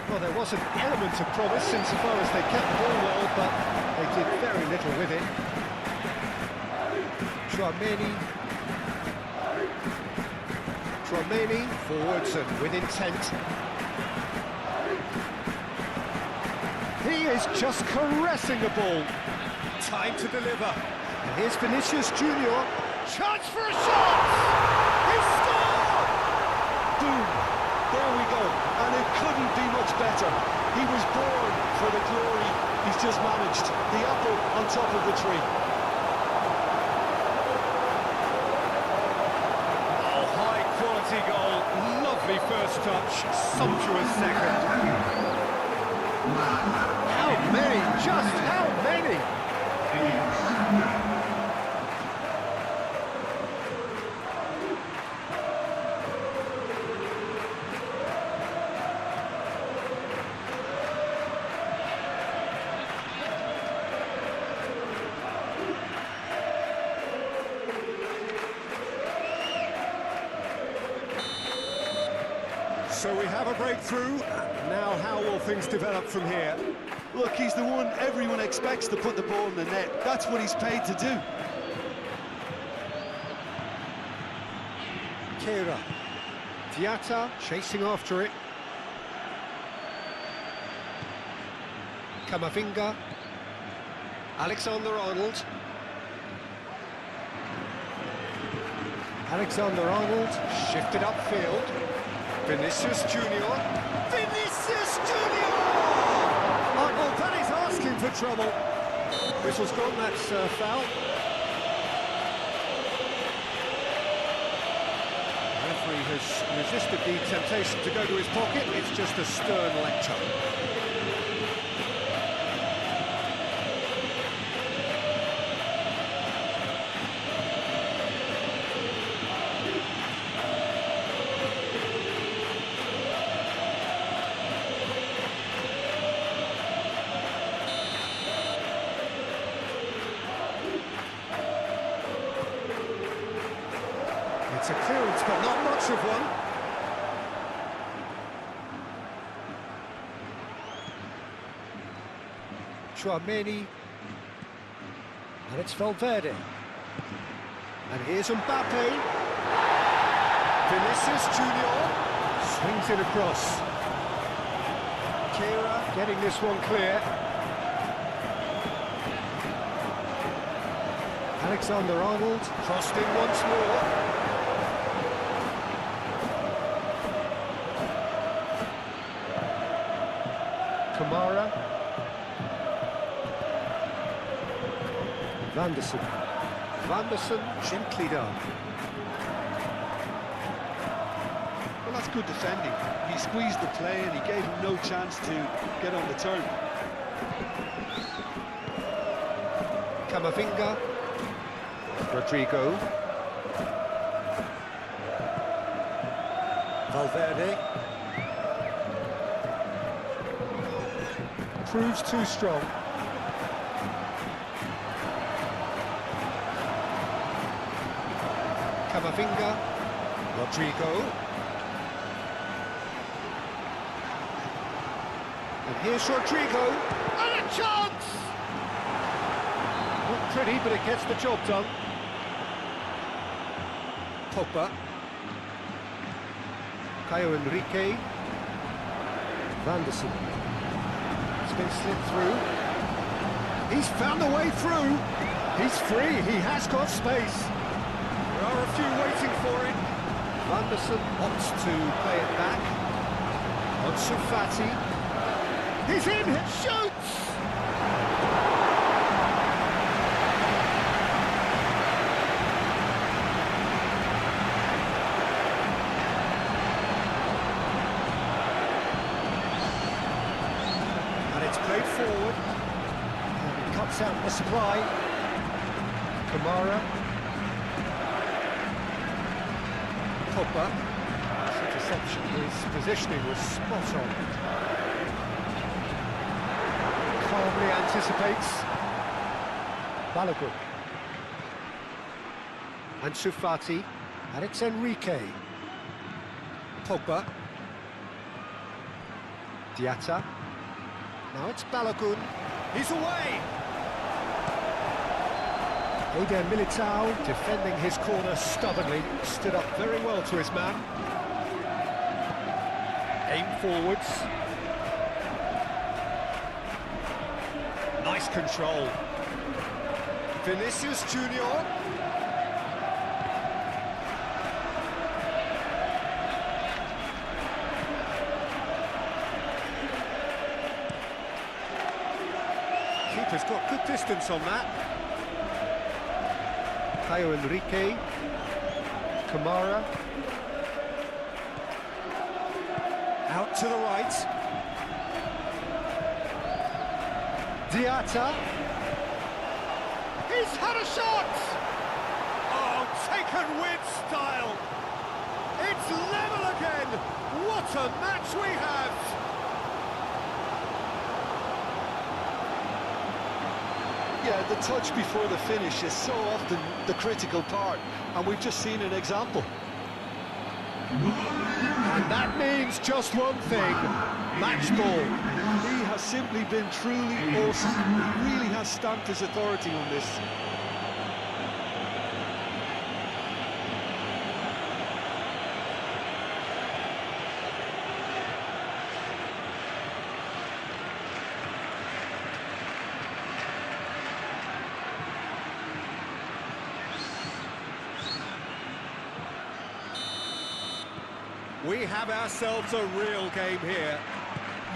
Well, there was an element of promise insofar as they kept the ball well, but they did very little with it. Tchouameni forwards and with intent. He is just caressing the ball. Time to deliver. And here's Vinicius Junior. Chance for a shot! He scored! Boom! There we go. And it couldn't be much better. He was born for the glory he's just managed. The apple on top of the tree. Oh, high-quality goal. Lovely first touch. Sumptuous second. How many? Just how many? So we have a breakthrough. Now how will things develop from here? Look, he's the one everyone expects to put the ball in the net. That's what he's paid to do. Fera. Diatta chasing after it. Camavinga. Alexander-Arnold. Alexander-Arnold shifted upfield. Vinicius Junior. Vinicius Junior! Oh, that is asking for trouble. Whistle's gone, that's foul. The referee has resisted the temptation to go to his pocket. It's just a stern lecture. It's a clearance, but not much of one. Tchouameni. And it's Valverde. And here's Mbappe. Vinicius Junior. Swings it across. Fera getting this one clear. Alexander-Arnold crossed in once more. Kamara. Vanderson gently done. Well, that's good defending. He squeezed the play and he gave him no chance to get on the turn. Camavinga. Rodrigo. Valverde. Proves too strong. Camavinga. Rodrigo. And here's Rodrigo. And a chance! Not pretty, but it gets the job done. Pogba. Caio Enrique. Vanderson. It's been slipped through. He's found a way through. He's free. He has got space. There are a few waiting for him. Vanderson opts to play it back. Ansu Fati. He's in. Shoots. Played forward, and cuts out the supply. Kamara. Pogba. His interception, his positioning was spot on. Calmly anticipates. Balogun. Ansu Fati. And it's Enrique. Pogba. Diatta. Now it's Balogun. He's away. Eder Militao defending his corner stubbornly, stood up very well to his man. Aim forwards. Nice control. Vinicius Junior. Keeper's got good distance on that. Caio Enrique, Kamara, out to the right. Diatta. He's had a shot! Oh, taken with style. It's level again. What a match we have! Yeah, the touch before the finish is so often the critical part, and we've just seen an example. And that means just one thing, match ball. He has simply been truly awesome. He really has stamped his authority on this. We have ourselves a real game here.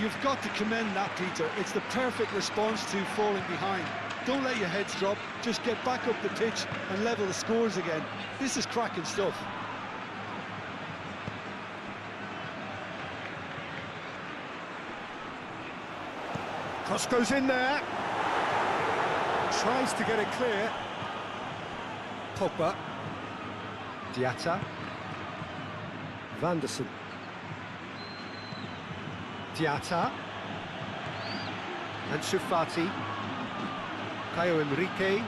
You've got to commend that, Peter. It's the perfect response to falling behind. Don't let your heads drop, just get back up the pitch and level the scores again. This is cracking stuff. Cross goes in there. Tries to get it clear. Pogba. Diatta. Vanderson. Diatta. And Fati. Caio Enrique.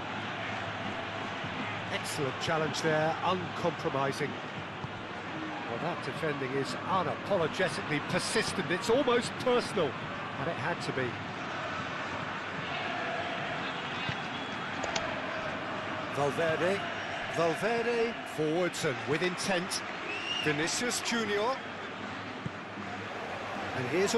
Excellent challenge there, uncompromising. Well, that defending is unapologetically persistent. It's almost personal, and it had to be. Valverde forwards and with intent. Vinicius Junior. And here's